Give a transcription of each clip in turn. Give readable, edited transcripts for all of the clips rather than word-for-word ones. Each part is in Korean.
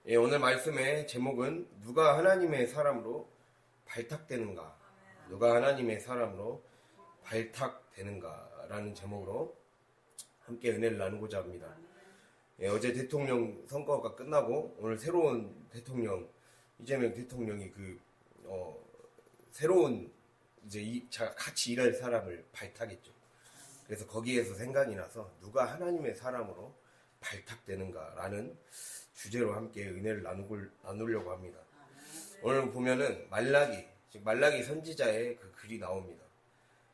예, 오늘 말씀의 제목은 누가 하나님의 사람으로 발탁되는가? 누가 하나님의 사람으로 발탁되는가라는 제목으로 함께 은혜를 나누고자 합니다. 예, 어제 대통령 선거가 끝나고 오늘 새로운 대통령 이재명 대통령이 새로운 이제 같이 일할 사람을 발탁했죠. 그래서 거기에서 생각이 나서 누가 하나님의 사람으로 발탁되는가라는 주제로 함께 은혜를 나누려고 합니다. 오늘 보면은 말라기 선지자의 그 글이 나옵니다.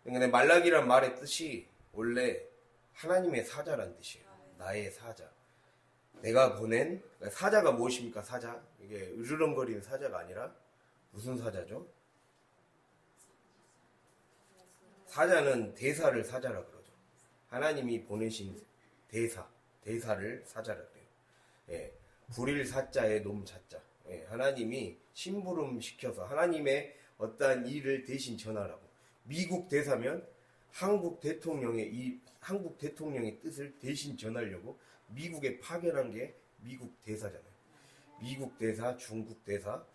근데 말라기란 말의 뜻이 원래 하나님의 사자란 뜻이에요. 나의 사자. 내가 보낸 사자가 무엇입니까? 사자. 이게 으르렁거리는 사자가 아니라 무슨 사자죠? 사자는 대사를 사자라 그러죠. 하나님이 보내신 대사를 사자라 그래요. 예, 불일 사자에 놈 자자. 예, 하나님이 심부름 시켜서 하나님의 어떠한 일을 대신 전하라고. 미국 대사면 한국 대통령의 뜻을 대신 전하려고 미국에 파견한 게 미국 대사잖아요. 미국 대사, 중국 대사,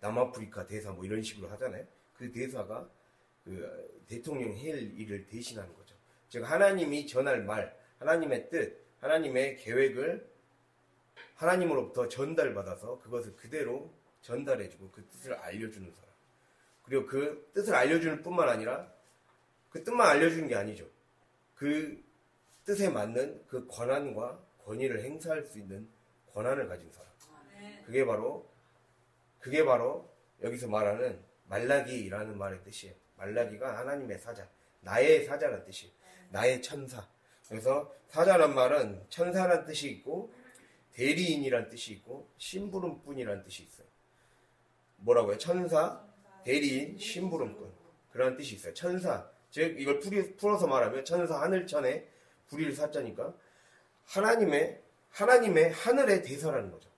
남아프리카 대사 뭐 이런 식으로 하잖아요. 그 대사가 그 대통령 할 일을 대신하는 거죠. 즉 하나님이 전할 말, 하나님의 뜻, 하나님의 계획을 하나님으로부터 전달받아서 그것을 그대로 전달해주고 그 뜻을 알려주는 사람. 그리고 그 뜻을 알려주는 뿐만 아니라 그 뜻만 알려주는 게 아니죠. 그 뜻에 맞는 그 권한과 권위를 행사할 수 있는 권한을 가진 사람. 그게 바로 여기서 말하는 말라기라는 말의 뜻이에요. 말라기가 하나님의 사자, 나의 사자라는 뜻이에요. 나의 천사. 그래서 사자란 말은 천사라는 뜻이 있고 대리인이라는 뜻이 있고 심부름꾼이라는 뜻이 있어요. 뭐라고요? 천사, 대리인, 심부름꾼. 그런 뜻이 있어요. 천사. 즉 이걸 풀어서 말하면 천사 하늘천에 불일 사자니까 하나님의 하늘의 대사라는 거죠.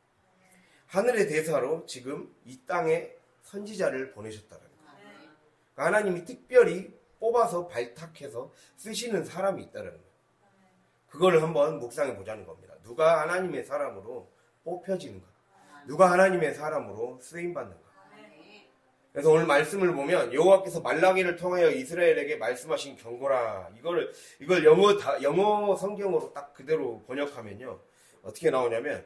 하늘의 대사로 지금 이 땅에 선지자를 보내셨다는 거예요. 그러니까 하나님이 특별히 뽑아서 발탁해서 쓰시는 사람이 있다는 거예요. 그걸 한번 묵상해 보자는 겁니다. 누가 하나님의 사람으로 뽑혀지는가? 누가 하나님의 사람으로 쓰임받는가? 그래서 오늘 말씀을 보면 여호와께서 말라기를 통하여 이스라엘에게 말씀하신 경고라. 이걸 영어 성경으로 딱 그대로 번역하면요. 어떻게 나오냐면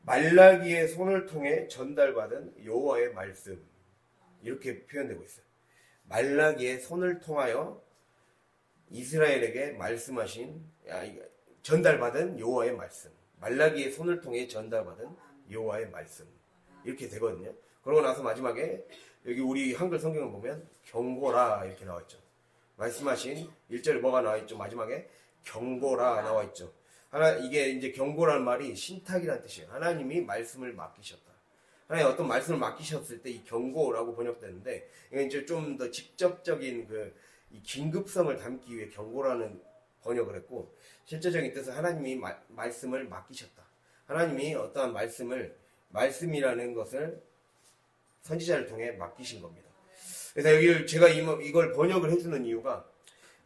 말라기의 손을 통해 전달받은 여호와의 말씀. 이렇게 표현되고 있어요. 말라기의 손을 통하여 이스라엘에게 전달받은 여호와의 말씀. 말라기의 손을 통해 전달받은 여호와의 말씀. 이렇게 되거든요. 그러고 나서 마지막에 여기 우리 한글 성경을 보면 경고라 이렇게 나와있죠. 말씀하신 1절에 뭐가 나와있죠? 마지막에 경고라 나와있죠. 이게 이제 경고라는 말이 신탁이라는 뜻이에요. 하나님이 말씀을 맡기셨다. 하나님 어떤 말씀을 맡기셨을 때 이 경고라고 번역되는데 이게 이제 좀 더 직접적인 이 긴급성을 담기 위해 경고라는 번역을 했고 실제적인 뜻은 하나님이 말씀을 맡기셨다. 하나님이 어떠한 말씀이라는 것을 선지자를 통해 맡기신 겁니다. 그래서 제가 이걸 번역을 해주는 이유가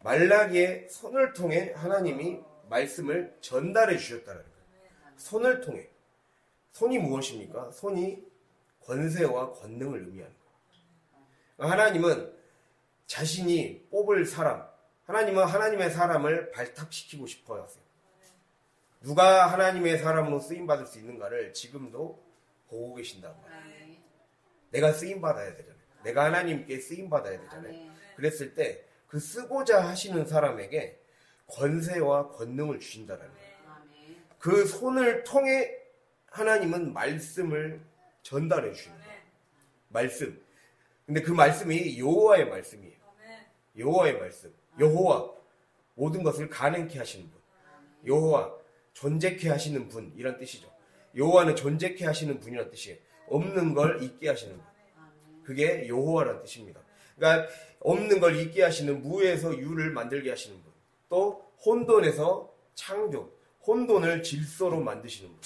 말라기의 손을 통해 하나님이 말씀을 전달해 주셨다는 거예요. 손을 통해. 손이 무엇입니까? 손이 권세와 권능을 의미하는 거예요. 하나님은 자신이 뽑을 사람, 하나님은 하나님의 사람을 발탁시키고 싶어 하세요. 누가 하나님의 사람으로 쓰임받을 수 있는가를 지금도 보고 계신단 말이에요. 내가 쓰임받아야 되잖아요. 내가 하나님께 쓰임받아야 되잖아요. 그랬을 때 그 쓰고자 하시는 사람에게 권세와 권능을 주신다는 거예요. 그 손을 통해 하나님은 말씀을 전달해 주시는 거예요. 말씀. 근데 그 말씀이 여호와의 말씀이에요. 여호와의 말씀. 여호와. 모든 것을 가능케 하시는 분. 여호와. 존재케 하시는 분. 이런 뜻이죠. 여호와는 존재케 하시는 분이란 뜻이에요. 없는 걸 있게 하시는 분. 그게 여호와란 뜻입니다. 그러니까 없는 걸 있게 하시는 무에서 유를 만들게 하시는 분. 또 혼돈에서 창조, 혼돈을 질서로 만드시는 분.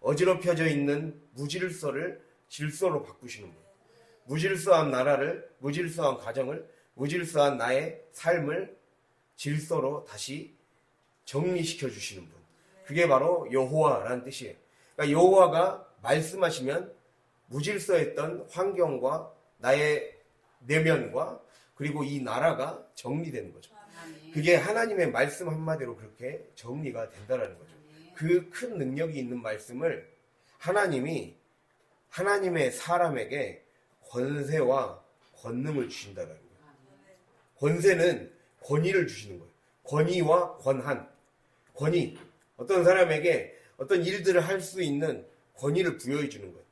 어지럽혀져 있는 무질서를 질서로 바꾸시는 분. 무질서한 나라를, 무질서한 가정을, 무질서한 나의 삶을 질서로 다시 정리시켜 주시는 분. 그게 바로 여호와라는 뜻이에요. 그러니까 여호와가 말씀하시면 무질서했던 환경과 나의 내면과 그리고 이 나라가 정리되는 거죠. 그게 하나님의 말씀 한마디로 그렇게 정리가 된다는 거죠. 그 큰 능력이 있는 말씀을 하나님이 하나님의 사람에게 권세와 권능을 주신다는 거예요. 권세는 권위를 주시는 거예요. 권위와 권한. 권위. 어떤 사람에게 어떤 일들을 할 수 있는 권위를 부여해 주는 거예요.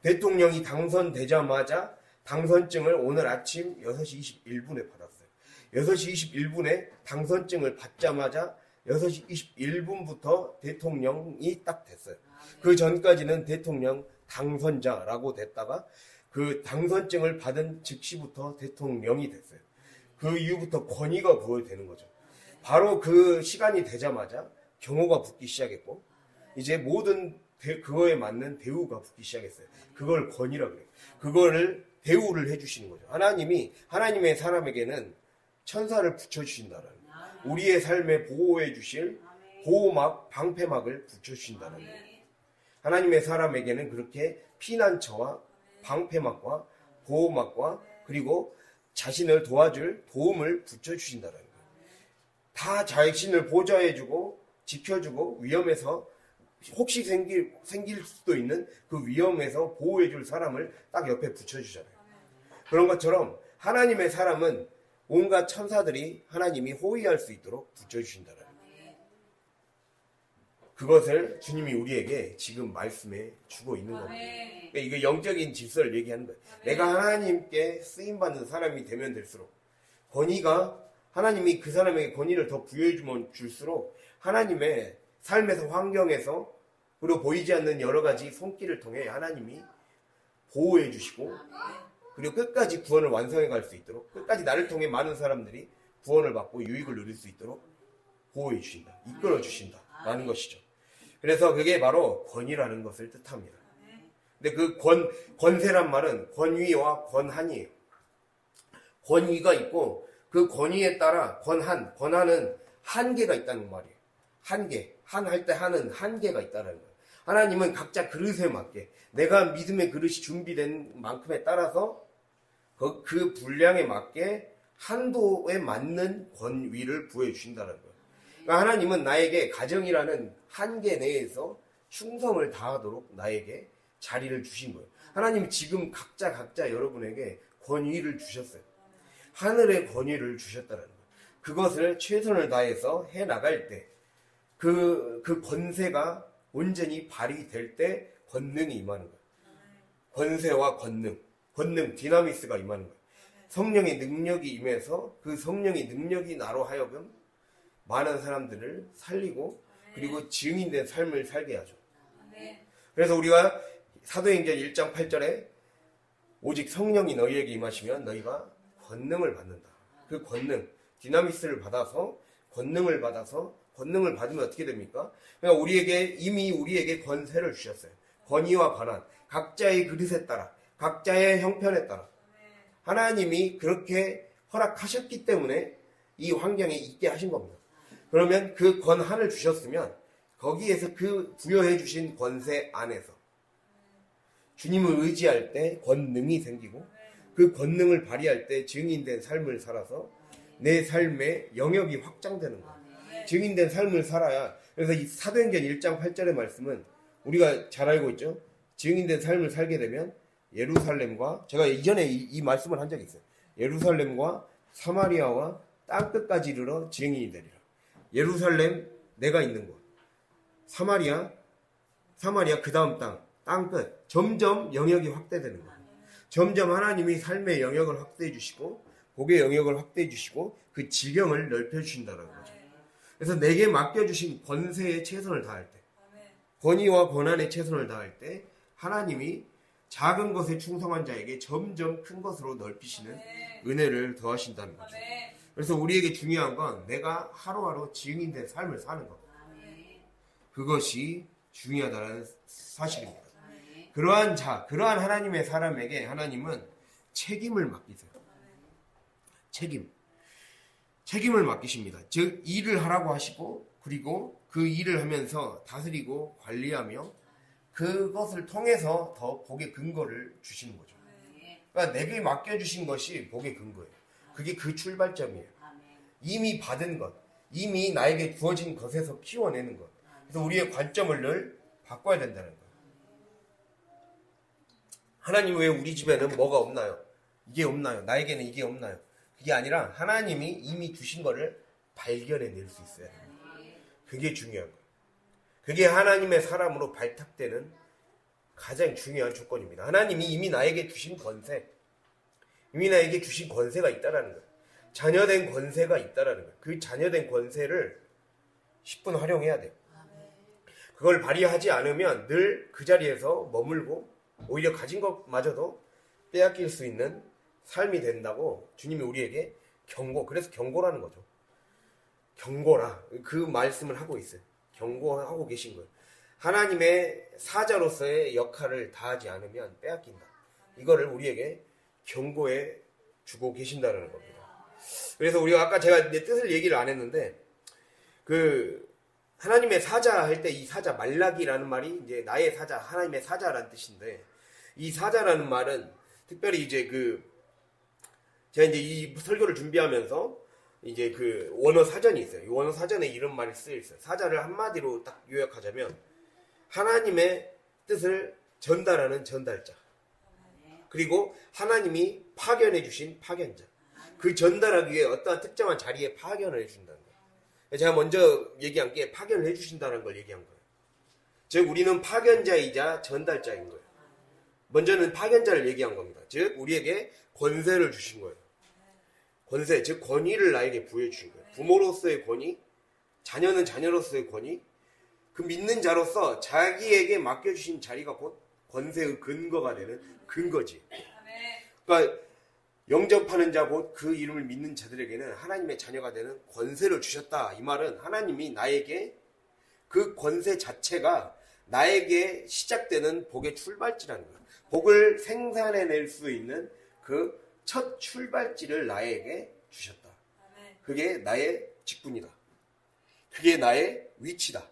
대통령이 당선되자마자 당선증을 오늘 아침 6시 21분에 받았어요. 6시 21분에 당선증을 받자마자 6시 21분부터 대통령이 딱 됐어요. 그 전까지는 대통령 당선자라고 됐다가 그 당선증을 받은 즉시부터 대통령이 됐어요. 그 이후부터 권위가 부여되는 거죠. 바로 그 시간이 되자마자 경호가 붙기 시작했고 이제 모든 그거에 맞는 대우가 붙기 시작했어요. 그걸 권위라고 해요. 그거를 대우를 해주시는 거죠. 하나님이 하나님의 사람에게는 천사를 붙여주신다는 거예요. 우리의 삶에 보호해 주실 보호막, 방패막을 붙여주신다는 거예요. 하나님의 사람에게는 그렇게 피난처와 방패막과 보호막과 그리고 자신을 도와줄 도움을 붙여주신다는 거예요. 다 자신을 보좌해주고 지켜주고 위험에서 혹시 생길 수도 있는 그 위험에서 보호해줄 사람을 딱 옆에 붙여주잖아요. 그런 것처럼 하나님의 사람은 온갖 천사들이 하나님이 호위할 수 있도록 붙여주신다는 거예요. 그것을 주님이 우리에게 지금 말씀해 주고 있는 겁니다. 그러니까 이거 영적인 질서를 얘기하는 거예요. 내가 하나님께 쓰임받는 사람이 되면 될수록 권위가 하나님이 그 사람에게 권위를 더 부여해 주면 줄수록 하나님의 삶에서 환경에서 그리고 보이지 않는 여러 가지 손길을 통해 하나님이 보호해 주시고 그리고 끝까지 구원을 완성해 갈 수 있도록 끝까지 나를 통해 많은 사람들이 구원을 받고 유익을 누릴 수 있도록 보호해 주신다. 이끌어 주신다라는 것이죠. 그래서 그게 바로 권위라는 것을 뜻합니다. 근데 그 권세란 말은 권위와 권한이에요. 권위가 있고 그 권위에 따라 권한은 한계가 있다는 말이에요. 한계. 할 때 한은 한계가 있다는 거예요. 하나님은 각자 그릇에 맞게 내가 믿음의 그릇이 준비된 만큼에 따라서 그 분량에 맞게 한도에 맞는 권위를 부여해 주신다는 거예요. 그러니까 하나님은 나에게 가정이라는 한계 내에서 충성을 다하도록 나에게 자리를 주신 거예요. 하나님이 지금 각자 여러분에게 권위를 주셨어요. 하늘의 권위를 주셨다는 거예요. 그것을 최선을 다해서 해나갈 때 그 권세가 온전히 발휘될 때 권능이 임하는 거예요. 권세와 권능, 디나미스가 임하는 거예요. 성령의 능력이 임해서 그 성령의 능력이 나로 하여금 많은 사람들을 살리고 그리고 증인된 삶을 살게 하죠. 그래서 우리가 사도행전 1장 8절에 오직 성령이 너희에게 임하시면 너희가 권능을 받는다. 그 권능, 디나미스를 받아서 권능을 받으면 어떻게 됩니까? 그러니까 이미 우리에게 권세를 주셨어요. 권위와 권한, 각자의 그릇에 따라, 각자의 형편에 따라 하나님이 그렇게 허락하셨기 때문에 이 환경에 있게 하신 겁니다. 그러면 그 권한을 주셨으면 거기에서 그 부여해 주신 권세 안에서 주님을 의지할 때 권능이 생기고 그 권능을 발휘할 때 증인된 삶을 살아서 내 삶의 영역이 확장되는 거예요. 증인된 삶을 살아야. 그래서 이 사도행전 1장 8절의 말씀은 우리가 잘 알고 있죠. 증인된 삶을 살게 되면 예루살렘과 제가 이전에 이 말씀을 한 적이 있어요. 예루살렘과 사마리아와 땅끝까지 이르러 증인이 되리라. 예루살렘 내가 있는 곳, 사마리아 그 다음 땅끝 점점 영역이 확대되는 거예요. 점점 하나님이 삶의 영역을 확대해 주시고 복의 영역을 확대해 주시고 그 지경을 넓혀 주신다는 거죠. 그래서 내게 맡겨주신 권세에 최선을 다할 때, 권위와 권한에 최선을 다할 때 하나님이 작은 것에 충성한 자에게 점점 큰 것으로 넓히시는 은혜를 더하신다는 거죠. 그래서 우리에게 중요한 건 내가 하루하루 증인된 삶을 사는 것. 그것이 중요하다는 사실입니다. 그러한 하나님의 사람에게 하나님은 책임을 맡기세요. 책임을 맡기십니다. 즉 일을 하라고 하시고 그리고 그 일을 하면서 다스리고 관리하며 그것을 통해서 더 복의 근거를 주시는 거죠. 그러니까 내게 맡겨주신 것이 복의 근거예요. 그게 그 출발점이에요. 이미 받은 것, 이미 나에게 주어진 것에서 키워내는 것. 그래서 우리의 관점을 늘 바꿔야 된다는 거예요. 하나님 왜 우리 집에는 뭐가 없나요? 이게 없나요? 나에게는 이게 없나요? 그게 아니라 하나님이 이미 주신 거를 발견해낼 수 있어야 돼요. 그게 중요한 거예요. 그게 하나님의 사람으로 발탁되는 가장 중요한 조건입니다. 하나님이 이미 나에게 주신 권세, 이미 나에게 주신 권세가 있다라는 거예요. 자녀된 권세가 있다라는 거예요. 그 자녀된 권세를 10분 활용해야 돼요. 그걸 발휘하지 않으면 늘 그 자리에서 머물고 오히려 가진 것마저도 빼앗길 수 있는 삶이 된다고 주님이 우리에게 그래서 경고라는 거죠. 경고라. 그 말씀을 하고 있어요. 경고하고 계신 거예요. 하나님의 사자로서의 역할을 다하지 않으면 빼앗긴다. 이거를 우리에게 경고해 주고 계신다는 겁니다. 그래서 우리가 아까 제가 내 뜻을 얘기를 안 했는데, 하나님의 사자 할 때 이 사자 말라기라는 말이 이제 나의 사자, 하나님의 사자라는 뜻인데, 이 사자라는 말은 특별히 이제 제가 이제 이 설교를 준비하면서 이제 원어 사전이 있어요. 이 원어 사전에 이런 말이 쓰여 있어요. 사자를 한마디로 딱 요약하자면 하나님의 뜻을 전달하는 전달자, 그리고 하나님이 파견해 주신 파견자, 그 전달하기 위해 어떠한 특정한 자리에 파견을 해준다는 거예요. 제가 먼저 얘기한 게 파견을 해주신다는 걸 얘기한 거예요. 즉 우리는 파견자이자 전달자인 거예요. 먼저는 파견자를 얘기한 겁니다. 즉 우리에게 권세를 주신 거예요. 권세, 즉 권위를 나에게 부여해 주신 거예요. 부모로서의 권위, 자녀는 자녀로서의 권위, 그 믿는 자로서 자기에게 맡겨주신 자리가 곧 권세의 근거가 되는 근거지. 그러니까 영접하는 자 곧 그 이름을 믿는 자들에게는 하나님의 자녀가 되는 권세를 주셨다. 이 말은 하나님이 나에게 그 권세 자체가 나에게 시작되는 복의 출발지라는 거예요. 복을 생산해낼 수 있는 그 첫 출발지를 나에게 주셨다. 그게 나의 직분이다. 그게 나의 위치다.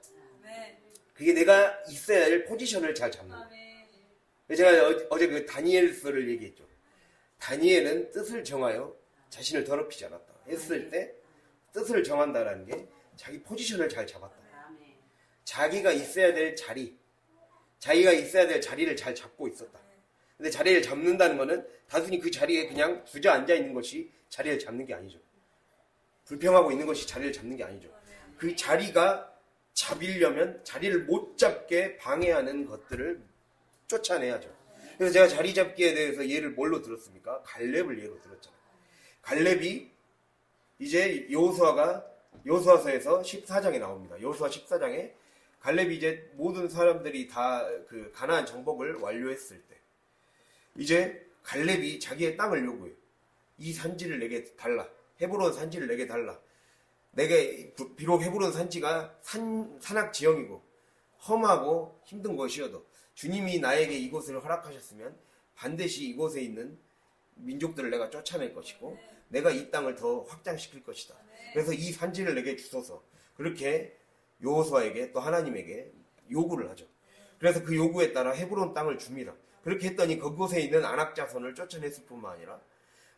그게 내가 있어야 할 포지션을 잘 잡는 거예요. 제가 어제 다니엘서를 얘기했죠. 다니엘은 뜻을 정하여 자신을 더럽히지 않았다 했을 때 뜻을 정한다라는 게 자기 포지션을 잘 잡았다. 자기가 있어야 될 자리, 자기가 있어야 될 자리를 잘 잡고 있었다. 근데 자리를 잡는다는 거는 단순히 그 자리에 그냥 주저앉아 있는 것이 자리를 잡는 게 아니죠. 불평하고 있는 것이 자리를 잡는 게 아니죠. 그 자리가 잡으려면 자리를 못 잡게 방해하는 것들을 쫓아내야죠. 그래서 제가 자리 잡기에 대해서 예를 뭘로 들었습니까? 갈렙을 예로 들었잖아요. 갈렙이 이제 여호수아서에서 14장에 나옵니다. 여호수아 14장에 갈렙이 이제 모든 사람들이 다 가나안 정복을 완료했을 때 이제 갈렙이 자기의 땅을 요구해요. 이 산지를 내게 달라. 헤브론 산지를 내게 달라. 내게 비록 헤브론 산지가 산악 지형이고 험하고 힘든 것이어도 주님이 나에게 이곳을 허락하셨으면 반드시 이곳에 있는 민족들을 내가 쫓아낼 것이고 내가 이 땅을 더 확장시킬 것이다. 그래서 이 산지를 내게 주소서. 그렇게 여호수아에게 또 하나님에게 요구를 하죠. 그래서 그 요구에 따라 헤브론 땅을 줍니다. 그렇게 했더니 그곳에 있는 아낙 자손을 쫓아냈을 뿐만 아니라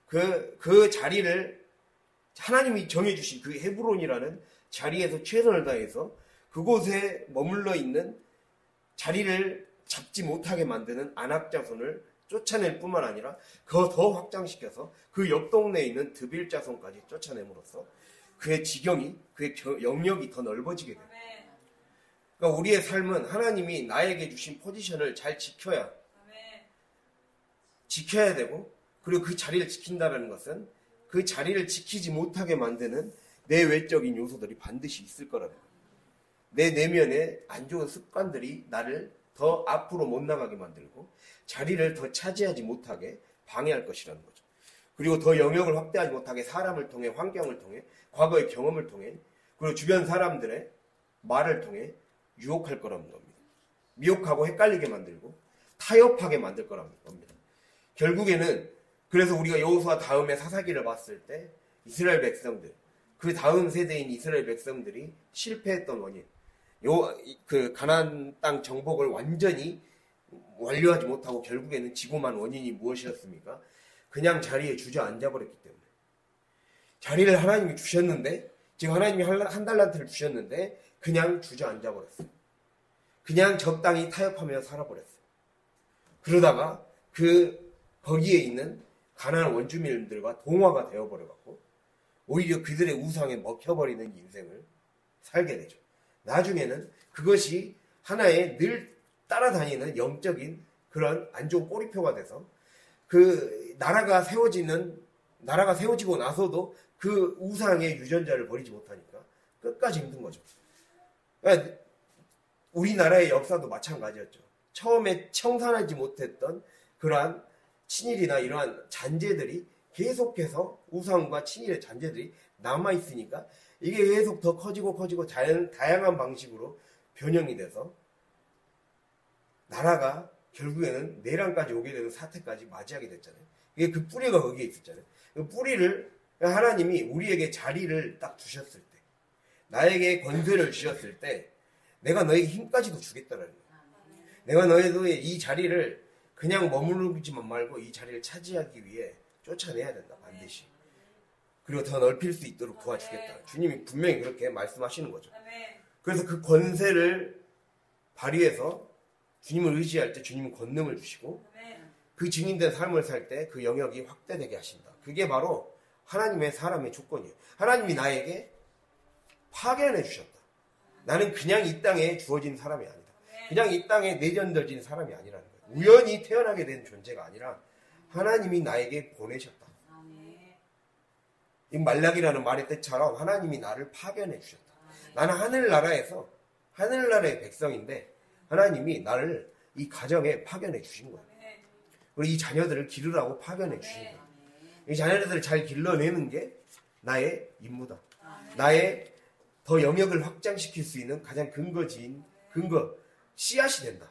그 자리를 하나님이 정해주신 그 헤브론이라는 자리에서 최선을 다해서 그곳에 머물러 있는 자리를 잡지 못하게 만드는 아낙 자손을 쫓아낼 뿐만 아니라 그거 더 확장시켜서 그 옆 동네에 있는 드빌 자손까지 쫓아냄으로써 그의 지경이, 그의 영역이 더 넓어지게 됩니다. 그러니까 우리의 삶은 하나님이 나에게 주신 포지션을 잘 지켜야 되고, 그리고 그 자리를 지킨다는 것은 그 자리를 지키지 못하게 만드는 내 외적인 요소들이 반드시 있을 거라는 거예요. 내 내면에 안 좋은 습관들이 나를 더 앞으로 못 나가게 만들고 자리를 더 차지하지 못하게 방해할 것이라는 거죠. 그리고 더 영역을 확대하지 못하게 사람을 통해, 환경을 통해, 과거의 경험을 통해, 그리고 주변 사람들의 말을 통해 유혹할 거라는 겁니다. 미혹하고 헷갈리게 만들고 타협하게 만들 거라는 겁니다. 결국에는 그래서 우리가 여호수아 다음에 사사기를 봤을 때 이스라엘 백성들, 그 다음 세대인 이스라엘 백성들이 실패했던 원인, 그 가나안 땅 정복을 완전히 완료하지 못하고 결국에는 지고만 원인이 무엇이었습니까? 그냥 자리에 주저앉아 버렸기 때문에. 자리를 하나님이 주셨는데, 지금 하나님이 한 달란트를 주셨는데 그냥 주저앉아 버렸어요. 그냥 적당히 타협하며 살아버렸어요. 그러다가 거기에 있는 가나안 원주민들과 동화가 되어버려갖고 오히려 그들의 우상에 먹혀버리는 인생을 살게 되죠. 나중에는 그것이 하나의 늘 따라다니는 영적인 그런 안 좋은 꼬리표가 돼서 그 나라가 세워지고 나서도 그 우상의 유전자를 버리지 못하니까 끝까지 힘든 거죠. 그러니까 우리나라의 역사도 마찬가지였죠. 처음에 청산하지 못했던 그러한 친일이나 이러한 잔재들이 계속해서 우상과 친일의 잔재들이 남아있으니까 이게 계속 더 커지고 다양한 방식으로 변형이 돼서 나라가 결국에는 내란까지 오게 되는 사태까지 맞이하게 됐잖아요. 이게 그 뿌리가 거기에 있었잖아요. 그 뿌리를 하나님이 우리에게 자리를 딱 주셨을 때, 나에게 권세를 주셨을 때 내가 너에게 힘까지도 주겠다라는 거예요. 내가 너희의 이 자리를 그냥 머무르지만 말고 이 자리를 차지하기 위해 쫓아내야 된다, 반드시. 그리고 더 넓힐 수 있도록 도와주겠다. 주님이 분명히 그렇게 말씀하시는 거죠. 그래서 그 권세를 발휘해서 주님을 의지할 때 주님은 권능을 주시고 그 증인된 삶을 살 때 그 영역이 확대되게 하신다. 그게 바로 하나님의 사람의 조건이에요. 하나님이 나에게 파견해 주셨다. 나는 그냥 이 땅에 주어진 사람이 아니다. 그냥 이 땅에 내던져진 사람이 아니라는 거예요. 우연히 태어나게 된 존재가 아니라 하나님이 나에게 보내셨다. 이 말락이라는 말의 뜻처럼 하나님이 나를 파견해 주셨다. 나는 하늘나라의 백성인데 하나님이 나를 이 가정에 파견해 주신 거예요. 그리고 이 자녀들을 기르라고 파견해 주신 거예요. 이 자녀들을 잘 길러내는 게 나의 임무다. 나의 더 영역을 확장시킬 수 있는 가장 씨앗이 된다.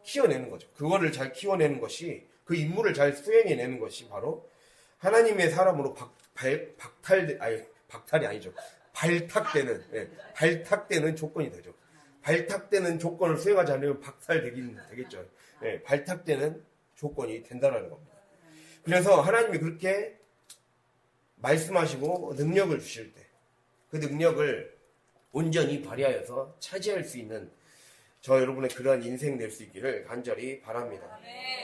키워내는 거죠. 그거를 잘 키워내는 것이, 그 임무를 잘 수행해내는 것이 바로 하나님의 사람으로 발탁되는 조건이 되죠. 발탁되는 조건을 수행하지 않으면 박탈되긴 되겠죠. 발탁되는 조건이 된다는 겁니다. 그래서 하나님이 그렇게 말씀하시고 능력을 주실 때 그 능력을 온전히 발휘하여서 차지할 수 있는 저 여러분의 그러한 인생 될 수 있기를 간절히 바랍니다.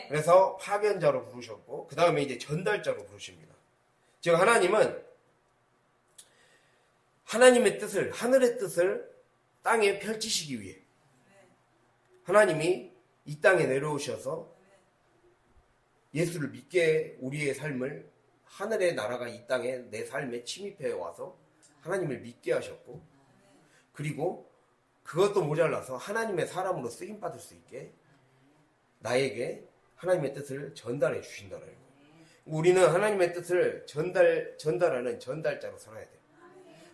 그래서 파견자로 부르셨고 그 다음에 이제 전달자로 부르십니다. 즉 하나님은 하나님의 뜻을, 하늘의 뜻을 땅에 펼치시기 위해 하나님이 이 땅에 내려오셔서 예수를 믿게 우리의 삶을, 하늘의 나라가 이 땅에 내 삶에 침입해 와서 하나님을 믿게 하셨고, 그리고 그것도 모자라서 하나님의 사람으로 쓰임받을 수 있게 나에게 하나님의 뜻을 전달해 주신다는 거예요. 우리는 하나님의 뜻을 전달하는 전달자로 살아야 돼요.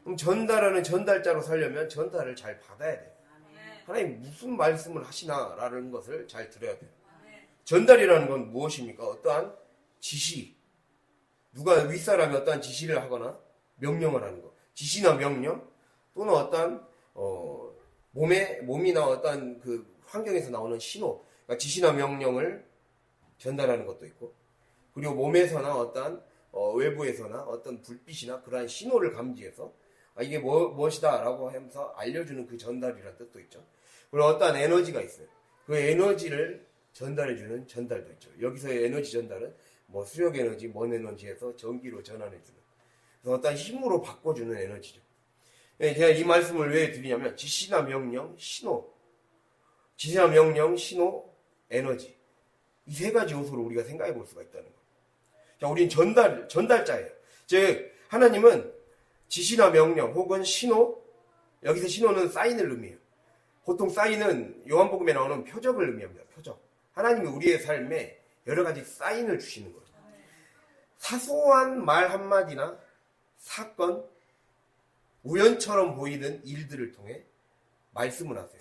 그럼 전달하는 전달자로 살려면 전달을 잘 받아야 돼요. 하나님 무슨 말씀을 하시나라는 것을 잘 들어야 돼요. 전달이라는 건 무엇입니까? 어떠한 지시, 누가 윗사람이 어떠한 지시를 하거나 명령을 하는 것, 지시나 명령 또는 어떠한 몸이나 어떠한 그 환경에서 나오는 신호, 그러니까 지시나 명령을 전달하는 것도 있고, 그리고 몸에서나 어떠한 외부에서나 어떤 불빛이나 그러한 신호를 감지해서 이게 무엇이다라고 하면서 알려주는 그 전달이라는 뜻도 있죠. 그리고 어떠한 에너지가 있어요. 그 에너지를 전달해주는 전달도 있죠. 여기서의 에너지 전달은 뭐 수력 에너지, 먼 에너지에서 전기로 전환해주는, 그래서 어떠한 힘으로 바꿔주는 에너지죠. 제가 이 말씀을 왜 드리냐면 지시나 명령, 신호, 에너지, 이 세 가지 요소를 우리가 생각해 볼 수가 있다는 거예요. 자, 우리는 전달자예요. 즉 하나님은 지시나 명령 혹은 신호, 여기서 신호는 사인을 의미해요. 보통 사인은 요한복음에 나오는 표적을 의미합니다. 표적. 하나님이 우리의 삶에 여러 가지 사인을 주시는 거예요. 사소한 말 한마디나 사건, 우연처럼 보이는 일들을 통해 말씀을 하세요.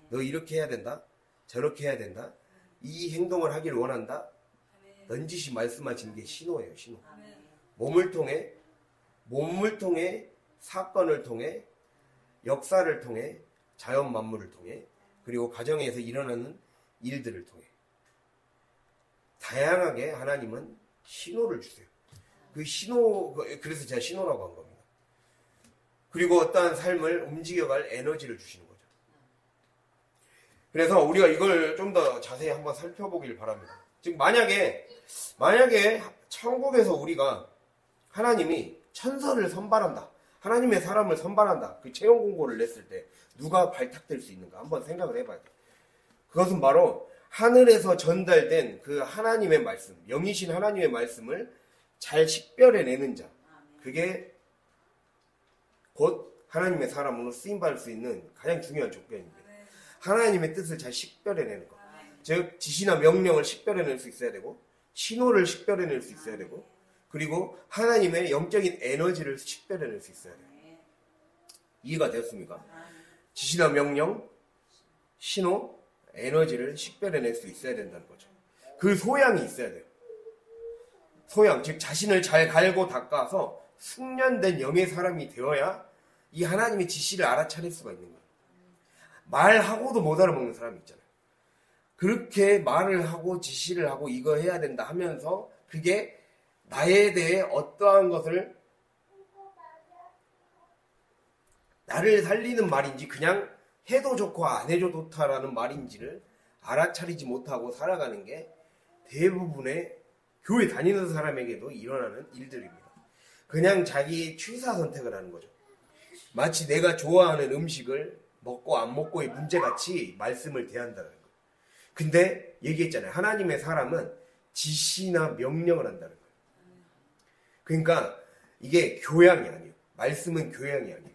너 이렇게 해야 된다, 저렇게 해야 된다, 이 행동을 하길 원한다, 넌지시 말씀하시는 게 신호예요. 신호. 몸을 통해, 사건을 통해, 역사를 통해 자연 만물을 통해, 그리고 가정에서 일어나는 일들을 통해 다양하게 하나님은 신호를 주세요. 그 신호, 그래서 제가 신호라고 한 겁니다. 그리고 어떠한 삶을 움직여갈 에너지를 주시는 거죠. 그래서 우리가 이걸 좀 더 자세히 한번 살펴보길 바랍니다. 즉 만약에 천국에서 우리가 하나님이 천사를 선발한다, 하나님의 사람을 선발한다, 그 채용 공고를 냈을 때 누가 발탁될 수 있는가 한번 생각을 해봐야 돼요. 그것은 바로 하늘에서 전달된 그 하나님의 말씀, 영이신 하나님의 말씀을 잘 식별해내는 자, 그게 곧 하나님의 사람으로 쓰임받을 수 있는 가장 중요한 조건입니다. 하나님의 뜻을 잘 식별해내는 것. 즉 지시나 명령을 식별해낼 수 있어야 되고, 신호를 식별해낼 수 있어야 되고, 그리고 하나님의 영적인 에너지를 식별해낼 수 있어야 돼요. 이해가 되었습니까? 지시나 명령, 신호, 에너지를 식별해낼 수 있어야 된다는 거죠. 그 소양이 있어야 돼요. 소양, 즉 자신을 잘 갈고 닦아서 숙련된 영의 사람이 되어야 이 하나님의 지시를 알아차릴 수가 있는 거예요. 말하고도 못 알아먹는 사람이 있잖아요. 그렇게 말을 하고 지시를 하고 이거 해야 된다 하면서 그게 나에 대해 어떠한 것을 나를 살리는 말인지 그냥 해도 좋고 안 해도 좋다라는 말인지를 알아차리지 못하고 살아가는 게 대부분의 교회 다니는 사람에게도 일어나는 일들입니다. 그냥 자기 취사 선택을 하는 거죠. 마치 내가 좋아하는 음식을 먹고 안 먹고의 문제같이 말씀을 대한다는 거예요. 근데 얘기했잖아요. 하나님의 사람은 지시나 명령을 한다는 거예요. 그러니까 이게 교양이 아니에요. 말씀은 교양이 아니에요.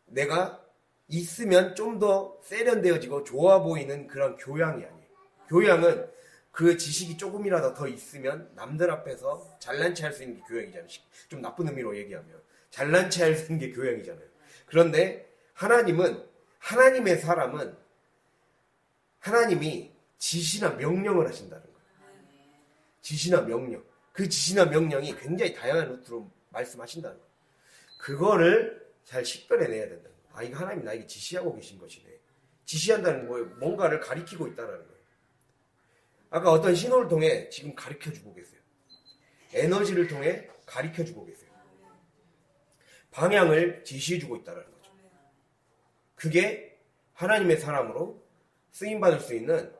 내가 있으면 좀 더 세련되어지고 좋아 보이는 그런 교양이 아니에요. 교양은 그 지식이 조금이라도 더 있으면 남들 앞에서 잘난 체 할 수 있는 게 교양이잖아요. 좀 나쁜 의미로 얘기하면 잘난 체 할 수 있는 게 교양이잖아요. 그런데 하나님은, 하나님의 사람은 하나님이 지시나 명령을 하신다는 거예요. 지시나 명령. 그 지시나 명령이 굉장히 다양한 루트로 말씀하신다는 거예요. 그거를 잘 식별해내야 된다는 거예요. 아, 이거 하나님이 나에게 지시하고 계신 것이네. 지시한다는 거예요. 뭔가를 가리키고 있다는 거예요. 아까 어떤 신호를 통해 지금 가르쳐주고 계세요. 에너지를 통해 가르쳐주고 계세요. 방향을 지시해주고 있다는 거죠. 그게 하나님의 사람으로 쓰임받을 수 있는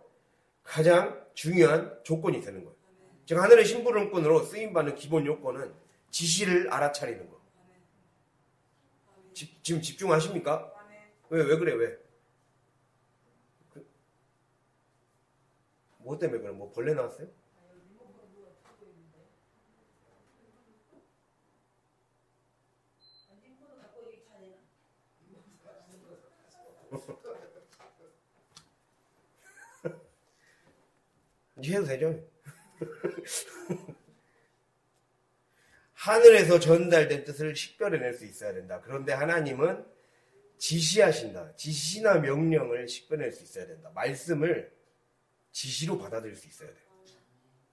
가장 중요한 조건이 되는 거예요. 즉 하늘의 심부름꾼으로 쓰임받는 기본 요건은 지시를 알아차리는 거. 지금 집중하십니까? 왜 그래, 왜? 뭐 때문에 그래? 뭐 벌레 나왔어요? 이제 해도 되죠? 하늘에서 전달된 뜻을 식별해낼 수 있어야 된다. 그런데 하나님은 지시하신다. 지시나 명령을 식별해낼 수 있어야 된다. 말씀을 지시로 받아들일 수 있어야 돼요.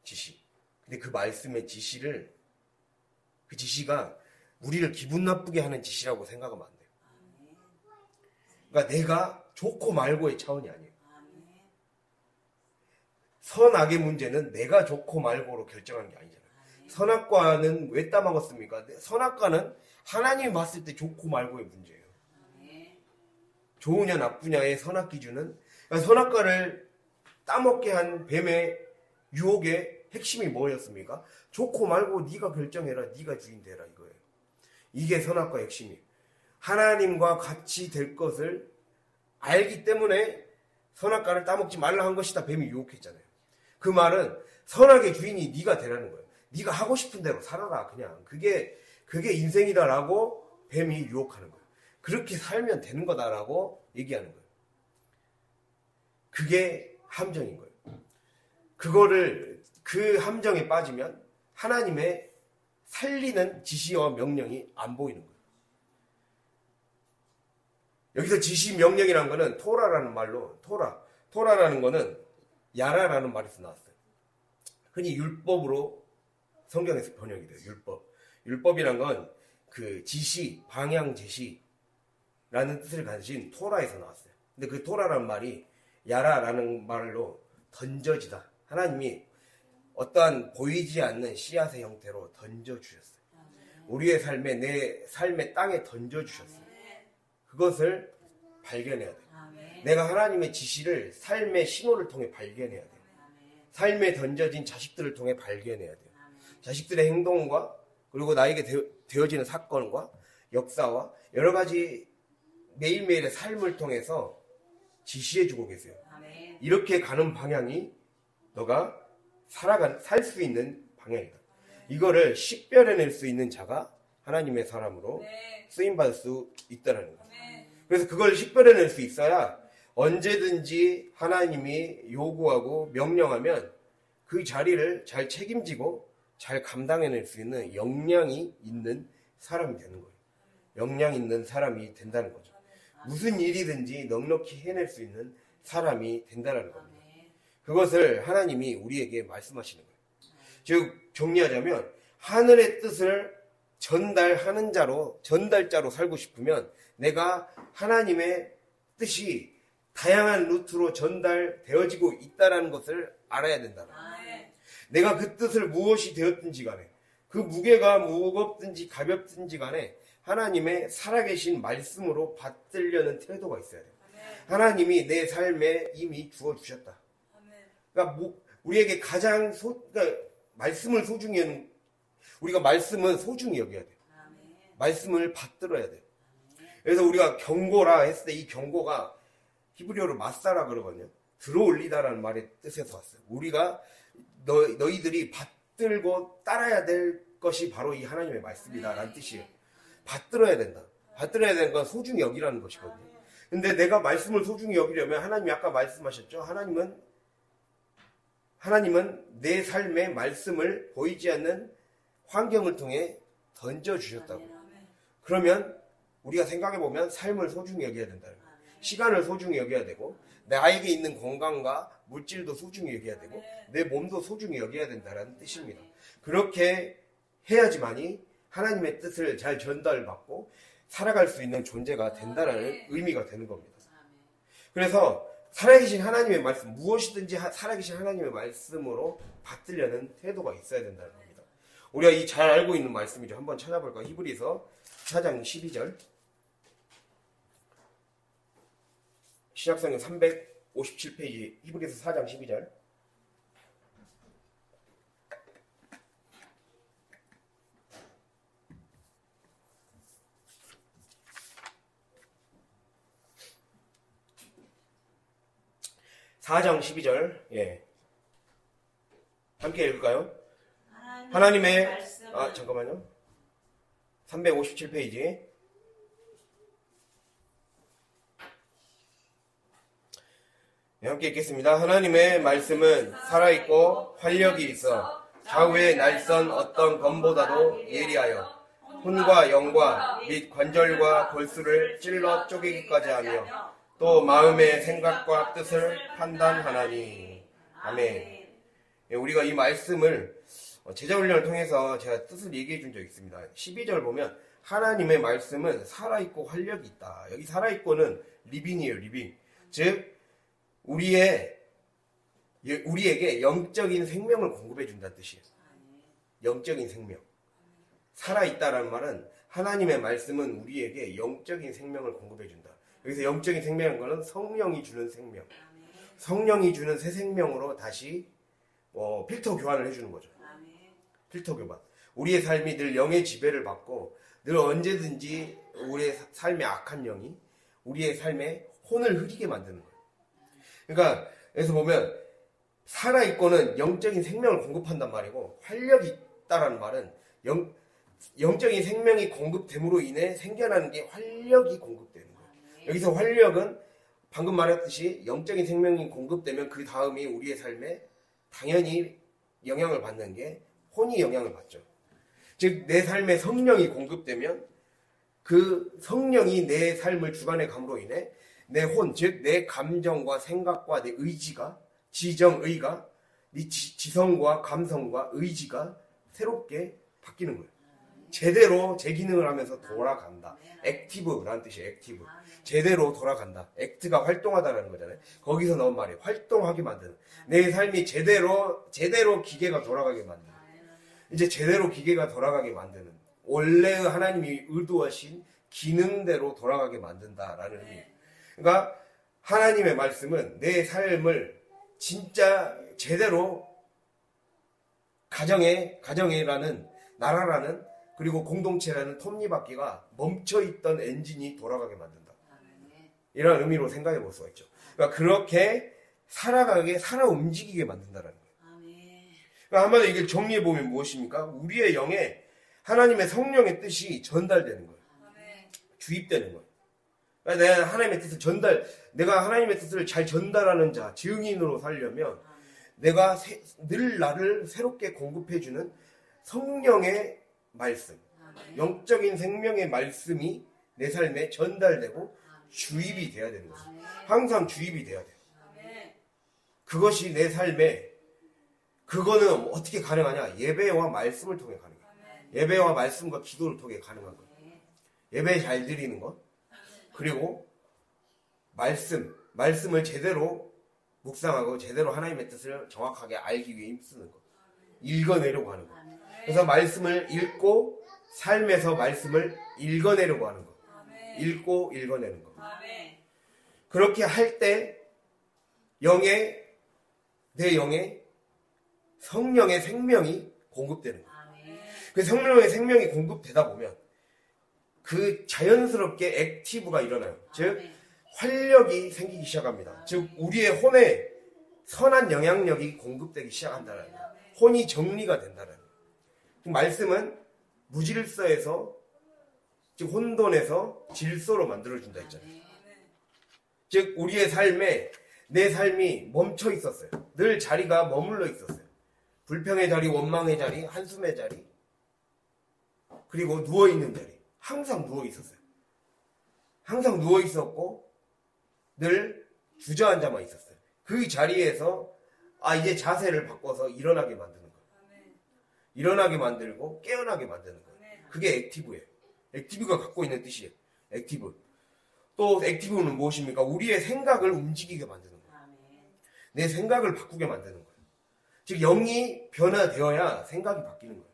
지시. 근데 그 말씀의 지시를, 그 지시가 우리를 기분 나쁘게 하는 지시라고 생각하면 안 돼요. 그러니까 내가 좋고 말고의 차원이 아니에요. 선악의 문제는 내가 좋고 말고로 결정하는 게 아니잖아요. 선악과는 왜 따먹었습니까? 선악과는 하나님이 봤을 때 좋고 말고의 문제예요. 좋으냐 나쁘냐의 선악 기준은, 그러니까 선악과를 따먹게 한 뱀의 유혹의 핵심이 뭐였습니까? 좋고 말고 네가 결정해라, 네가 주인 되라, 이거예요. 이게 선악과의 핵심이에요. 하나님과 같이 될 것을 알기 때문에 선악과를 따먹지 말라 한 것이다, 뱀이 유혹했잖아요. 그 말은 선악의 주인이 네가 되라는 거예요. 네가 하고 싶은 대로 살아라, 그냥. 그게 인생이다라고 뱀이 유혹하는 거예요. 그렇게 살면 되는 거다라고 얘기하는 거예요. 그게 함정인 거예요. 그 함정에 빠지면 하나님의 살리는 지시와 명령이 안 보이는 거예요. 여기서 지시 명령이라는 거는 토라라는 말로, 토라라는 거는 야라라는 말에서 나왔어요. 흔히 율법으로 성경에서 번역이 돼요. 율법이란 건 그 지시, 방향 제시를 라는 뜻을 가진 토라에서 나왔어요. 근데 그 토라라는 말이 야라라는 말로 던져지다. 하나님이 어떠한 보이지 않는 씨앗의 형태로 던져주셨어요. 우리의 삶에, 내 삶의 땅에 던져주셨어요. 그것을 발견해야 돼요. 내가 하나님의 지시를 삶의 신호를 통해 발견해야 돼요. 삶에 던져진 자식들을 통해 발견해야 돼요. 자식들의 행동과 그리고 나에게 되어지는 사건과 역사와 여러 가지 매일매일의 삶을 통해서 지시해주고 계세요. 이렇게 가는 방향이 너가 살 수 있는 방향이다. 이거를 식별해낼 수 있는 자가 하나님의 사람으로 쓰임받을 수 있다는 거예요. 그래서 그걸 식별해낼 수 있어야 언제든지 하나님이 요구하고 명령하면 그 자리를 잘 책임지고 잘 감당해낼 수 있는 역량이 있는 사람이 되는 거예요. 역량 있는 사람이 된다는 거죠. 무슨 일이든지 넉넉히 해낼 수 있는 사람이 된다는 겁니다. 그것을 하나님이 우리에게 말씀하시는 거예요. 즉 정리하자면 하늘의 뜻을 전달하는 자로, 전달자로 살고 싶으면 내가 하나님의 뜻이 다양한 루트로 전달되어지고 있다는 것을 알아야 된다는 거예요. 내가 그 뜻을 무엇이 되었든지 간에 그 무게가 무겁든지 가볍든지 간에 하나님의 살아계신 말씀으로 받들려는 태도가 있어야 돼요. 하나님이 내 삶에 이미 주어주셨다. 그러니까 우리에게 가장 그러니까 말씀을 소중히 하는, 우리가 말씀은 소중히 여겨야 돼요. 말씀을 받들어야 돼요. 그래서 우리가 경고라 했을 때 이 경고가 히브리어로 마사라 그러거든요. 들어올리다라는 말의 뜻에서 왔어요. 우리가 너희들이 받들고 따라야 될 것이 바로 이 하나님의 말씀이다라는 뜻이에요. 받들어야 된다. 받들어야 되는 건 소중히 여기라는 것이거든요. 근데 내가 말씀을 소중히 여기려면 하나님이 아까 말씀하셨죠. 하나님은 내 삶의 말씀을 보이지 않는 환경을 통해 던져주셨다고. 그러면 우리가 생각해보면 삶을 소중히 여겨야 된다는 거예요. 시간을 소중히 여겨야 되고 나에게 있는 건강과 물질도 소중히 여겨야 되고 내 몸도 소중히 여겨야 된다는 뜻입니다. 그렇게 해야지만이 하나님의 뜻을 잘 전달받고 살아갈 수 있는 존재가 된다는 의미가 되는 겁니다. 그래서 살아계신 하나님의 말씀, 무엇이든지 살아계신 하나님의 말씀으로 받들려는 태도가 있어야 된다는 겁니다. 우리가 이 잘 알고 있는 말씀이죠. 한번 찾아볼까요? 히브리서 4장 12절. 신약성경 357페이지 히브리서 4장 12절. (4장 12절) 예, 함께 읽을까요? 하나님의 잠깐만요. 357페이지. 네, 함께 읽겠습니다. 하나님의 말씀은 살아있고 활력이 있어 좌우의 날선 어떤 검보다도 예리하여 혼과 영과 및 관절과 골수를 찔러 쪼개기까지 하며 또 마음의 생각과 뜻을 판단하나니. 아멘. 우리가 이 말씀을 제자훈련을 통해서 제가 뜻을 얘기해 준 적이 있습니다. 12절 보면 하나님의 말씀은 살아있고 활력이 있다. 여기 살아있고는 리빙이에요. 리빙. 즉 우리에게 영적인 생명을 공급해 준다는 뜻이에요. 영적인 생명. 살아있다라는 말은 하나님의 말씀은 우리에게 영적인 생명을 공급해 준다. 여기서 영적인 생명인 것은 성령이 주는 생명. 성령이 주는 새 생명으로 다시 필터 교환을 해주는 거죠. 필터 교환. 우리의 삶이 늘 영의 지배를 받고 늘 언제든지 우리의 삶의 악한 영이 우리의 삶에 혼을 흐리게 만드는 거예요. 그러니까 여기서 보면 살아있고는 영적인 생명을 공급한단 말이고 활력이 있다라는 말은 영적인 생명이 공급됨으로 인해 생겨나는 게 활력이 공급되는 거예요. 여기서 활력은 방금 말했듯이 영적인 생명이 공급되면 그 다음이 우리의 삶에 당연히 영향을 받는 게 혼이 영향을 받죠. 즉 내 삶에 성령이 공급되면 그 성령이 내 삶을 주관해 감으로 인해 내 혼, 즉 내 감정과 생각과 내 의지가 지정의가 네 지성과 감성과 의지가 새롭게 바뀌는 거예요. 제대로 제 기능을 하면서 돌아간다. 액티브라는 뜻이에요. 액티브. 제대로 돌아간다. 액트가 활동하다라는 거잖아요. 거기서 나온 말이에요. 활동하게 만드는. 내 삶이 제대로 기계가 돌아가게 만드는. 이제 제대로 기계가 돌아가게 만드는. 원래 하나님이 의도하신 기능대로 돌아가게 만든다라는 의미. 그러니까 하나님의 말씀은 내 삶을 진짜 제대로 가정이라는 나라라는 그리고 공동체라는 톱니바퀴가 멈춰있던 엔진이 돌아가게 만든다. 이런 의미로 생각해 볼 수가 있죠. 그러니까 그렇게 살아 움직이게 만든다는 거예요. 그러니까 한마디로 이걸 정리해 보면 무엇입니까? 우리의 영에 하나님의 성령의 뜻이 전달되는 거예요. 주입되는 거예요. 그러니까 내가 하나님의 뜻을 잘 전달하는 자, 증인으로 살려면 내가 늘 나를 새롭게 공급해주는 성령의 말씀, 영적인 생명의 말씀이 내 삶에 전달되고 주입이 돼야 되는 거죠. 항상 주입이 돼야 돼요. 그것이 내 삶에, 그거는 어떻게 가능하냐? 예배와 말씀을 통해 가능해요. 예배와 말씀과 기도를 통해 가능한 거예요. 예배 잘 드리는 것, 그리고 말씀을 제대로 묵상하고 제대로 하나님의 뜻을 정확하게 알기 위해 힘쓰는 것, 읽어내려고 하는 것. 그래서 말씀을 읽고 삶에서 말씀을 읽어내려고 하는 것, 읽고 읽어내는 것. 그렇게 할 때 내 영에 성령의 생명이 공급되는 거예요. 그 성령의 생명이 공급되다 보면 그 자연스럽게 액티브가 일어나요. 즉 활력이 생기기 시작합니다. 즉 우리의 혼에 선한 영향력이 공급되기 시작한다는 거예요. 혼이 정리가 된다는 거예요. 말씀은 무질서에서, 즉 혼돈에서 질서로 만들어준다 했잖아요. 즉 우리의 삶에 내 삶이 멈춰 있었어요. 늘 자리가 머물러 있었어요. 불평의 자리, 원망의 자리, 한숨의 자리, 그리고 누워있는 자리. 항상 누워 있었어요. 항상 누워 있었고 늘 주저앉아만 있었어요. 그 자리에서 이제 자세를 바꿔서 일어나게 만드는 거예요. 일어나게 만들고 깨어나게 만드는 거예요. 그게 액티브예요. 액티브가 갖고 있는 뜻이에요. 액티브. 또 액티브는 무엇입니까? 우리의 생각을 움직이게 만드는 거예요. 내 생각을 바꾸게 만드는 거예요. 즉 영이 변화되어야 생각이 바뀌는 거예요.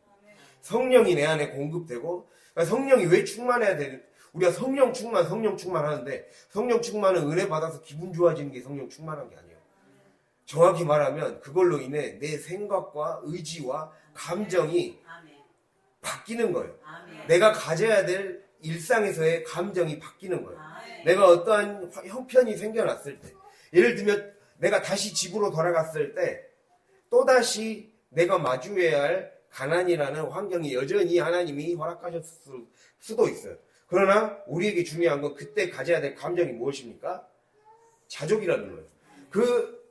성령이 내 안에 공급되고, 그러니까 성령이 왜 충만해야 되는, 우리가 성령 충만 하는데, 성령 충만은 은혜 받아서 기분 좋아지는 게 성령 충만한 게 아니에요. 정확히 말하면 그걸로 인해 내 생각과 의지와 감정이 바뀌는 거예요. 내가 가져야 될 일상에서의 감정이 바뀌는 거예요. 내가 어떠한 형편이 생겨났을 때, 예를 들면 내가 다시 집으로 돌아갔을 때 또다시 내가 마주해야 할 가난이라는 환경이 여전히 하나님이 허락하셨을 수도 있어요. 그러나 우리에게 중요한 건 그때 가져야 될 감정이 무엇입니까? 자족이라는 거예요. 그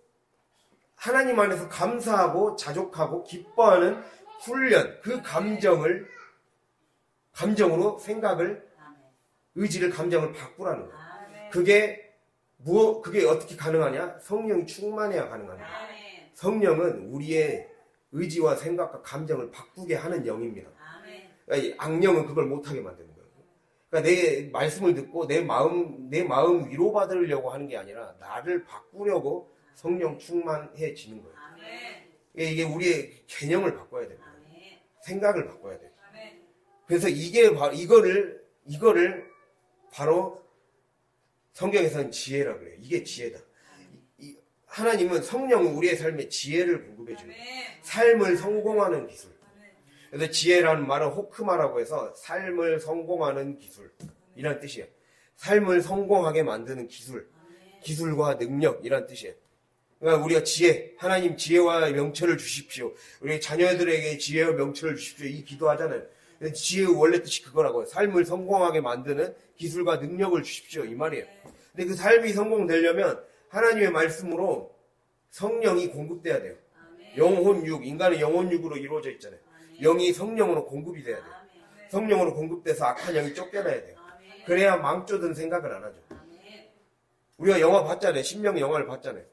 하나님 안에서 감사하고 자족하고 기뻐하는 훈련, 그 감정으로 생각을, 의지를, 감정을 바꾸라는 거예요. 그게 어떻게 가능하냐? 성령이 충만해야 가능한 거예요. 성령은 우리의 의지와 생각과 감정을 바꾸게 하는 영입니다. 그러니까 악령은 그걸 못하게 만드는 거예요. 그러니까 내 말씀을 듣고 내 마음 위로받으려고 하는 게 아니라 나를 바꾸려고 성령 충만해지는 거예요. 이게 우리의 개념을 바꿔야 됩니다. 생각을 바꿔야 돼요. 그래서 이거를 바로 성경에서는 지혜라 그래요. 이게 지혜다. 하나님은 성령은 우리의 삶에 지혜를 공급해 주는 삶을 성공하는 기술. 그래서 지혜라는 말은 호크마라고 해서 삶을 성공하는 기술이라는 뜻이에요. 삶을 성공하게 만드는 기술과 능력 이란 뜻이에요. 그러니까 우리가 하나님 지혜와 명철을 주십시오. 우리 자녀들에게 지혜와 명철을 주십시오. 이 기도하잖아요. 지혜의 원래 뜻이 그거라고요. 삶을 성공하게 만드는 기술과 능력을 주십시오. 이 말이에요. 근데 그 삶이 성공되려면 하나님의 말씀으로 성령이 공급돼야 돼요. 영혼육, 인간은 영혼육으로 이루어져 있잖아요. 영이 성령으로 공급이 돼야 돼요. 성령으로 공급돼서 악한 영이 쫓겨나야 돼요. 그래야 망조든 생각을 안 하죠. 우리가 영화 봤잖아요. 신명 영화를 봤잖아요.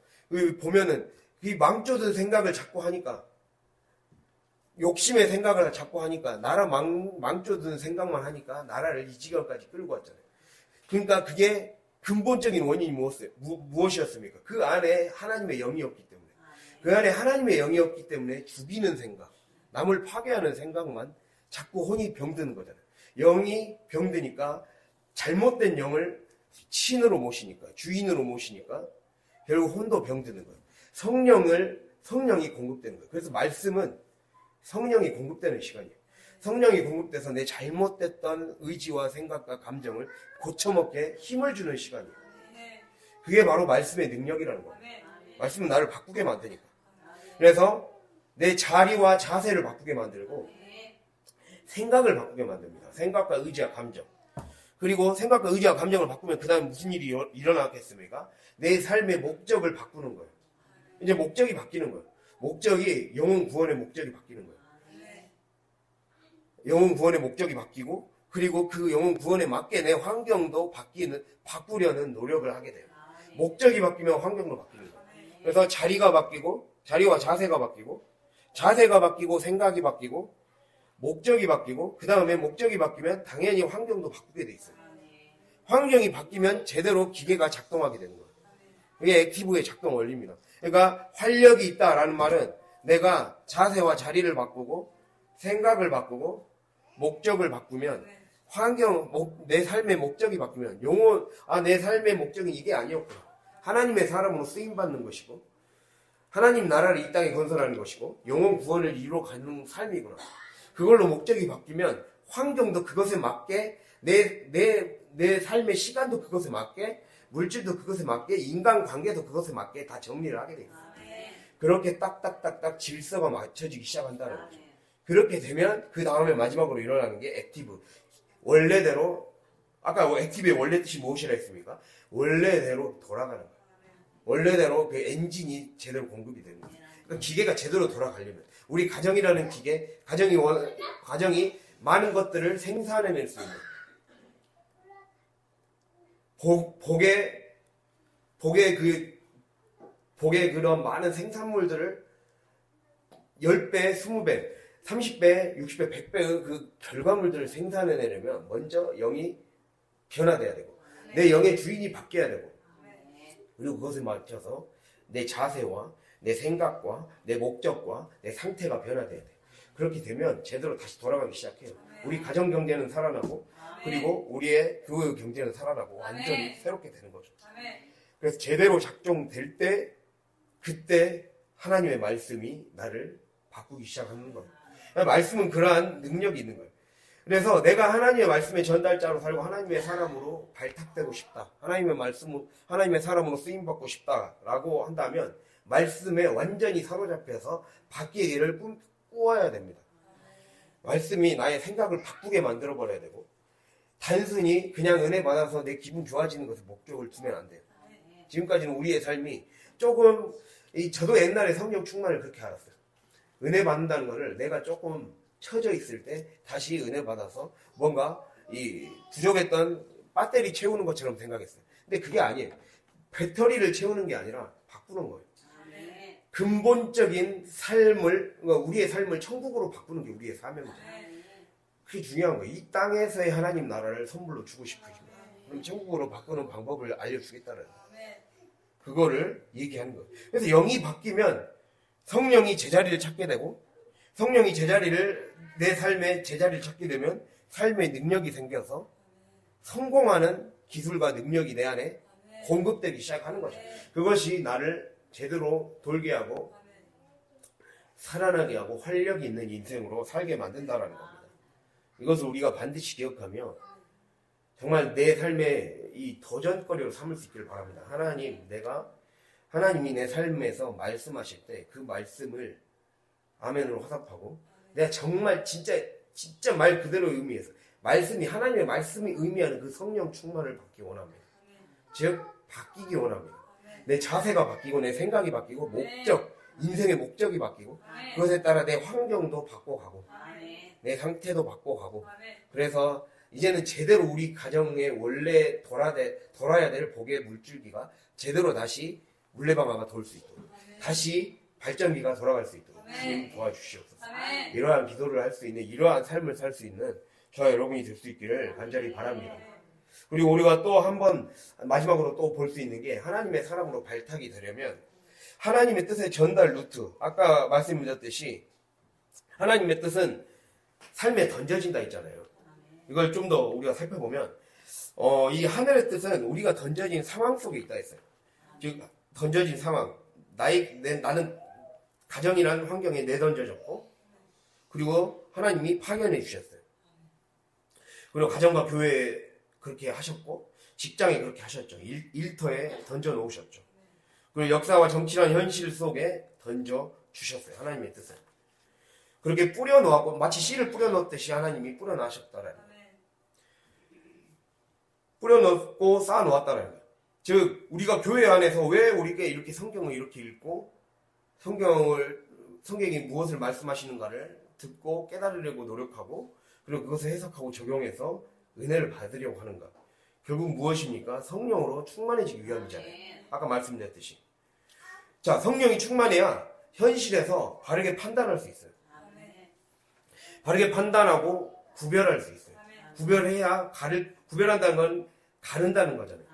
보면은 이 망조든 생각을 자꾸 하니까, 욕심의 생각을 자꾸 하니까, 나라 망조든 생각만 하니까 나라를 이 지경까지 끌고 왔잖아요. 그러니까 그 근본적인 원인이 무엇이었습니까? 그 안에 하나님의 영이 없기 때문에. 그 안에 하나님의 영이 없기 때문에 죽이는 생각, 남을 파괴하는 생각만 자꾸 혼이 병드는 거잖아요. 영이 병드니까 잘못된 영을 신으로 모시니까, 주인으로 모시니까 결국 혼도 병드는 거예요. 성령이 공급되는 거예요. 그래서 말씀은 성령이 공급되는 시간이에요. 성령이 공급돼서 내 잘못됐던 의지와 생각과 감정을 고쳐먹게 힘을 주는 시간이에요. 그게 바로 말씀의 능력이라는 거예요. 말씀은 나를 바꾸게 만드니까. 그래서 내 자리와 자세를 바꾸게 만들고 생각을 바꾸게 만듭니다. 생각과 의지와 감정. 그리고 생각과 의지와 감정을 바꾸면 그 다음에 무슨 일이 일어나겠습니까? 내 삶의 목적을 바꾸는 거예요. 이제 목적이 바뀌는 거예요. 목적이 영혼 구원의 목적이 바뀌는 거예요. 영혼 구원의 목적이 바뀌고 그리고 그 영혼 구원에 맞게 내 환경도 바꾸려는 노력을 하게 돼요. 목적이 바뀌면 환경도 바뀌는 거예요. 그래서 자리가 바뀌고 자리와 자세가 바뀌고 생각이 바뀌고 목적이 바뀌고 그 다음에 목적이 바뀌면 당연히 환경도 바꾸게 돼 있어요. 환경이 바뀌면 제대로 기계가 작동하게 되는 거예요. 그게 액티브의 작동 원리입니다. 그러니까 활력이 있다라는 말은 내가 자세와 자리를 바꾸고 생각을 바꾸고 목적을 바꾸면 내 삶의 목적이 바뀌면 내 삶의 목적은 이게 아니었구나. 하나님의 사람으로 쓰임받는 것이고 하나님 나라를 이 땅에 건설하는 것이고 영혼 구원을 이루어가는 삶이구나. 그걸로 목적이 바뀌면 환경도 그것에 맞게 내 삶의 시간도 그것에 맞게 물질도 그것에 맞게 인간관계도 그것에 맞게 다 정리를 하게 돼 있어요. 그렇게 딱딱딱딱 질서가 맞춰지기 시작한다는 거죠. 그렇게 되면 그 다음에 마지막으로 일어나는 게 액티브. 원래대로 아까 액티브의 원래 뜻이 무엇이라 했습니까? 원래대로 돌아가는 거예요. 원래대로 그 엔진이 제대로 공급이 되는 거예요. 그러니까 기계가 제대로 돌아가려면 우리 가정이라는 기계, 가정이 많은 것들을 생산해낼 수 있는 복의 그런 많은 생산물들을 10배, 20배, 30배, 60배, 100배의 그 결과물들을 생산해내려면 먼저 영이 변화돼야 되고 내 영의 주인이 바뀌어야 되고 그리고 그것에 맞춰서 내 자세와 내 생각과 내 목적과 내 상태가 변화돼야 돼요. 그렇게 되면 제대로 다시 돌아가기 시작해요. 우리 가정 경제는 살아나고 그리고 우리의 교회 경제는 살아나고 완전히 새롭게 되는 거죠. 그래서 제대로 작동될 때 그때 하나님의 말씀이 나를 바꾸기 시작하는 거예요. 말씀은 그러한 능력이 있는 거예요. 그래서 내가 하나님의 말씀의 전달자로 살고 하나님의 사람으로 발탁되고 싶다. 하나님의 사람으로 쓰임받고 싶다라고 한다면 말씀에 완전히 사로잡혀서 바뀌기를 꾸어야 됩니다. 말씀이 나의 생각을 바꾸게 만들어버려야 되고 단순히 그냥 은혜 받아서 내 기분 좋아지는 것에 목적을 두면 안 돼요. 지금까지는 우리의 삶이 조금 저도 옛날에 성령 충만을 그렇게 알았어요. 은혜 받는다는 것을 내가 조금 처져 있을 때 다시 은혜 받아서 뭔가 이 부족했던 배터리 채우는 것처럼 생각했어요. 근데 그게 아니에요. 배터리를 채우는 게 아니라 바꾸는 거예요. 근본적인 삶을, 우리의 삶을 천국으로 바꾸는 게 우리의 사명이죠. 그게 중요한 거예요. 이 땅에서의 하나님 나라를 선물로 주고 싶으십니다. 그럼 천국으로 바꾸는 방법을 알려주겠다는 그거를 얘기하는 거예요. 그래서 영이 바뀌면 성령이 제자리를 찾게 되고 성령이 내 삶의 제자리를 찾게 되면 삶의 능력이 생겨서 성공하는 기술과 능력이 내 안에 공급되기 시작하는 거죠. 그것이 나를 제대로 돌게 하고 살아나게 하고 활력이 있는 인생으로 살게 만든다는 겁니다. 이것을 우리가 반드시 기억하며 정말 내 삶의 이 도전거리로 삼을 수 있기를 바랍니다. 하나님이 내 삶에서 말씀하실 때 그 말씀을 아멘으로 화답하고 내가 정말 진짜 말 그대로 의미해서 하나님의 말씀이 의미하는 그 성령 충만을 받기 원합니다. 즉 바뀌기 원합니다. 내 자세가 바뀌고 내 생각이 바뀌고 인생의 목적이 바뀌고 그것에 따라 내 환경도 바꿔가고 내 상태도 바꿔가고 그래서 이제는 제대로 우리 가정에 원래 돌아야 될 복의 물줄기가 제대로 다시 물레방아가 돌 수 있도록 다시 발전기가 돌아갈 수 있도록 주님 도와주시옵소서. 이러한 기도를 할 수 있는 이러한 삶을 살 수 있는 저와 여러분이 될 수 있기를 간절히 바랍니다. 그리고 우리가 또 한번 마지막으로 또 볼 수 있는 게 하나님의 사람으로 발탁이 되려면 하나님의 뜻의 전달 루트, 아까 말씀드렸듯이 하나님의 뜻은 삶에 던져진다 했잖아요. 이걸 좀 더 우리가 살펴보면 이 하늘의 뜻은 우리가 던져진 상황 속에 있다 했어요. 즉 던져진 상황, 나는 가정이라는 환경에 내던져졌고, 그리고 하나님이 파견해 주셨어요. 그리고 가정과 교회에 그렇게 하셨고, 직장에 그렇게 하셨죠. 일터에 던져 놓으셨죠. 그리고 역사와 정치란 현실 속에 던져 주셨어요. 하나님의 뜻을. 그렇게 뿌려 놓았고, 마치 씨를 뿌려 놓듯이 하나님이 뿌려 놔셨다라는 거예요. 뿌려 놓고 쌓아 놓았다라는 거예요. 즉 우리가 교회 안에서 왜 우리가 이렇게 성경을 이렇게 읽고 성경이 무엇을 말씀하시는가를 듣고 깨달으려고 노력하고, 그리고 그것을 해석하고 적용해서 은혜를 받으려고 하는가? 결국 무엇입니까? 성령으로 충만해지기 위함이잖아요. 아까 말씀드렸듯이. 자, 성령이 충만해야 현실에서 바르게 판단할 수 있어요. 바르게 판단하고 구별할 수 있어요. 구별해야 구별한다는 건 가른다는 거잖아요.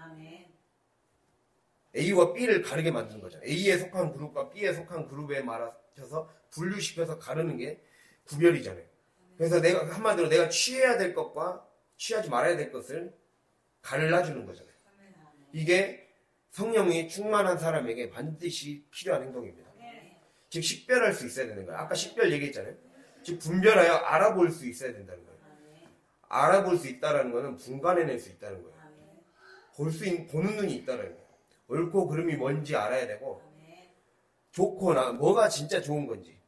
A와 B를 가르게 만드는 거잖아요. A에 속한 그룹과 B에 속한 그룹에 말아서 분류시켜서 가르는 게 구별이잖아요. 그래서 한마디로 내가 취해야 될 것과 취하지 말아야 될 것을 갈라주는 거잖아요. 이게 성령이 충만한 사람에게 반드시 필요한 행동입니다. 즉 식별할 수 있어야 되는 거예요. 아까 식별 얘기했잖아요. 즉 분별하여 알아볼 수 있어야 된다는 거예요. 알아볼 수 있다는 거는 분간해낼 수 있다는 거예요. 보는 눈이 있다는 거예요. 옳고 그름이 뭔지 알아야 되고, 좋거나 뭐가 진짜 좋은 건지,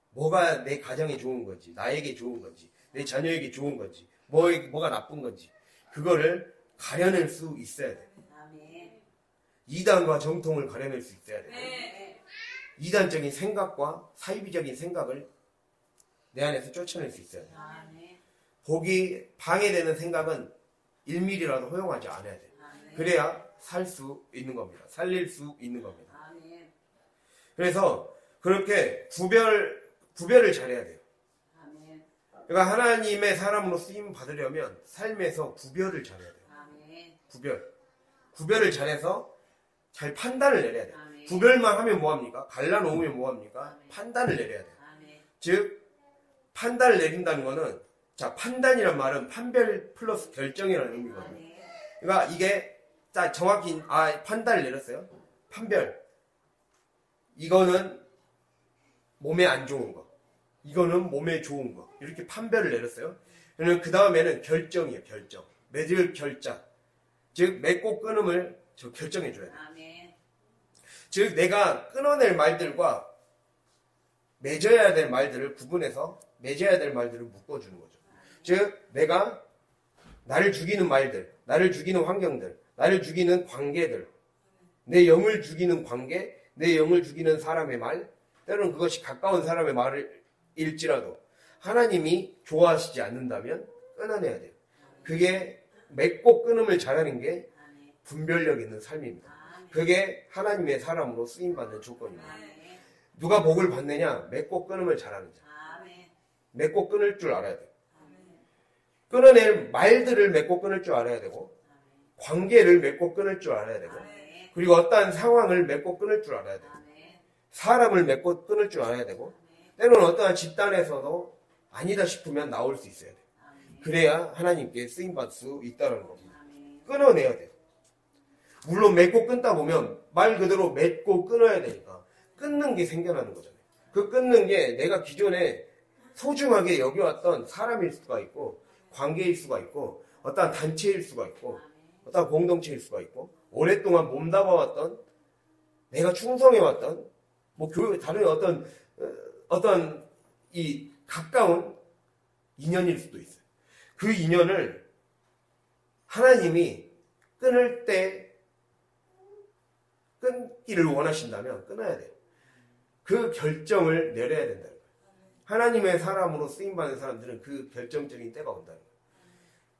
뭐가 내 가정에 좋은 건지, 나에게 좋은 건지, 내 자녀에게 좋은 건지, 뭐가 나쁜 건지, 그거를 가려낼 수 있어야 돼요. 이단과 정통을 가려낼 수 있어야 돼요. 이단적인 생각과 사이비적인 생각을 내 안에서 쫓아낼 수 있어야 돼요. 복이 방해되는 생각은 1mm라도 허용하지 않아야 돼요. 그래야 살 수 있는 겁니다. 살릴 수 있는 겁니다. 그래서 그렇게 구별을 잘해야 돼요. 그러니까 하나님의 사람으로 쓰임 받으려면 삶에서 구별을 잘해야 돼요. 구별을 잘해서 잘 판단을 내려야 돼요. 구별만 하면 뭐합니까? 갈라놓으면 뭐합니까? 판단을 내려야 돼요. 즉 판단을 내린다는 거는, 자, 판단이란 말은 판별 플러스 결정이라는 의미거든요. 그러니까 이게 정확히 판단을 내렸어요. 판별. 이거는 몸에 안 좋은 거, 이거는 몸에 좋은 거, 이렇게 판별을 내렸어요. 그러면 그 다음에는 결정이에요. 결정. 맺을 결정. 즉 맺고 끊음을 결정해 줘야 돼요. 즉 내가 끊어낼 말들과 맺어야 될 말들을 구분해서 맺어야 될 말들을 묶어주는 거죠. 즉 내가 나를 죽이는 말들, 나를 죽이는 환경들, 나를 죽이는 관계들, 내 영을 죽이는 관계, 내 영을 죽이는 사람의 말, 때로는 그것이 가까운 사람의 말일지라도 하나님이 좋아하시지 않는다면 끊어내야 돼요. 그게 맺고 끊음을 잘하는 게 분별력 있는 삶입니다. 그게 하나님의 사람으로 쓰임받는 조건입니다. 누가 복을 받느냐? 맺고 끊음을 잘하는 자. 맺고 끊을 줄 알아야 돼요. 끊어낼 말들을 맺고 끊을 줄 알아야 되고, 관계를 맺고 끊을 줄 알아야 되고, 그리고 어떠한 상황을 맺고 끊을 줄 알아야 되고, 사람을 맺고 끊을 줄 알아야 되고, 때로는 어떠한 집단에서도 아니다 싶으면 나올 수 있어야 돼요. 그래야 하나님께 쓰임받을 수 있다는 겁니다. 끊어내야 돼요. 물론 맺고 끊다 보면 말 그대로 맺고 끊어야 되니까 끊는 게 생겨나는 거잖아요. 그 끊는 게 내가 기존에 소중하게 여겨왔던 사람일 수가 있고, 관계일 수가 있고, 어떠한 단체일 수가 있고, 어떠한 공동체일 수가 있고, 오랫동안 몸담아왔던, 내가 충성해왔던, 교회 다른 어떤 이 가까운 인연일 수도 있어요. 그 인연을 하나님이 끊을 때 끊기를 원하신다면 끊어야 돼요. 그 결정을 내려야 된다는 거예요. 하나님의 사람으로 쓰임받는 사람들은 그 결정적인 때가 온다는 거예요.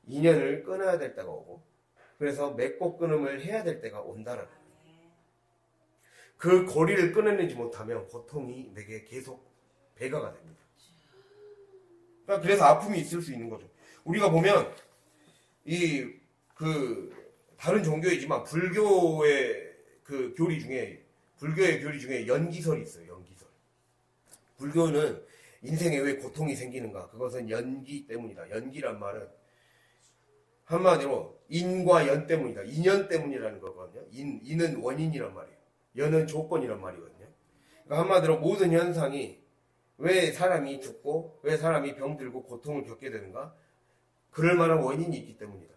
인연을 끊어야 될 때가 오고, 그래서 맺고 끊음을 해야 될 때가 온다는 거예요. 그 고리를 끊어내지 못하면 고통이 내게 계속 배가가 됩니다. 그래서 아픔이 있을 수 있는 거죠. 우리가 보면 다른 종교이지만 불교의 교리 중에 연기설이 있어요. 연기설. 불교는 인생에 왜 고통이 생기는가? 그것은 연기 때문이다. 연기란 말은 한마디로 인과 연 때문이다. 인연 때문이라는 거거든요. 인은 원인이란 말이에요. 연은 조건이란 말이거든요. 그러니까 한마디로 모든 현상이 왜 사람이 죽고 왜 사람이 병들고 고통을 겪게 되는가? 그럴 만한 원인이 있기 때문이다.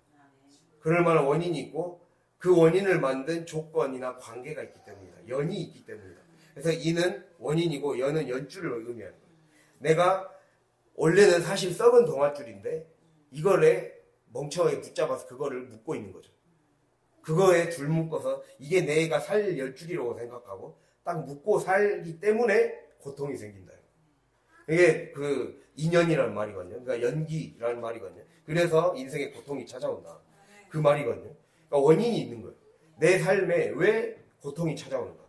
그럴 만한 원인이 있고 그 원인을 만든 조건이나 관계가 있기 때문이다. 연이 있기 때문이다. 그래서 인은 원인이고 연은 연줄을 의미하는 거예요. 내가 원래는 사실 썩은 동아줄인데 이거를 멍청하게 붙잡아서 그거를 묶고 있는 거죠. 그거에 줄 묶어서 이게 내가 살 열줄이라고 생각하고 딱 묶고 살기 때문에 고통이 생긴다. 이게 인연이라는 말이거든요. 그러니까 연기라는 말이거든요. 그래서 인생에 고통이 찾아온다. 그 말이거든요. 그러니까 원인이 있는 거예요. 내 삶에 왜 고통이 찾아오는가?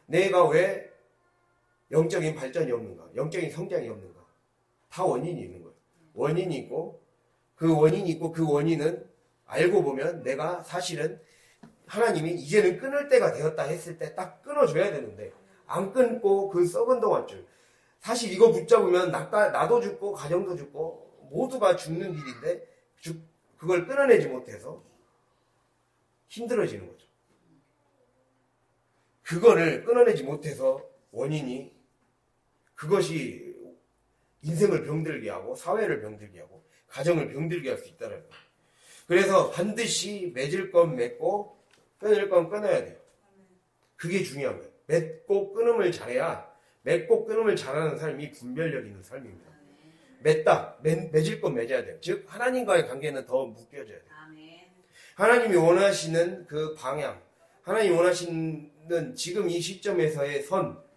내가 왜 영적인 발전이 없는가? 영적인 성장이 없는가? 다 원인이 있는 거예요. 원인이 있고 그 원인은 알고 보면 내가 사실은 하나님이 이제는 끊을 때가 되었다 했을 때 딱 끊어줘야 되는데 안 끊고 그 썩은 동안줄 사실 이거 붙잡으면 나도 죽고 가정도 죽고 모두가 죽는 길인데 그걸 끊어내지 못해서 힘들어지는 거죠. 그거를 끊어내지 못해서 원인이 그것이 인생을 병들게 하고 사회를 병들게 하고 가정을 병들게 할 수 있다는 거예요. 그래서 반드시 맺을 건 맺고 끊을 건 끊어야 돼요. 그게 중요한 거예요. 맺고 끊음을 잘해야 맺고 끊음을 잘하는 삶이 분별력 있는 삶입니다. 맺을 건 맺어야 돼요. 즉 하나님과의 관계는 더 묶여져야 돼요. 하나님이 원하시는 그 방향, 하나님이 원하시는 지금 이 시점에서의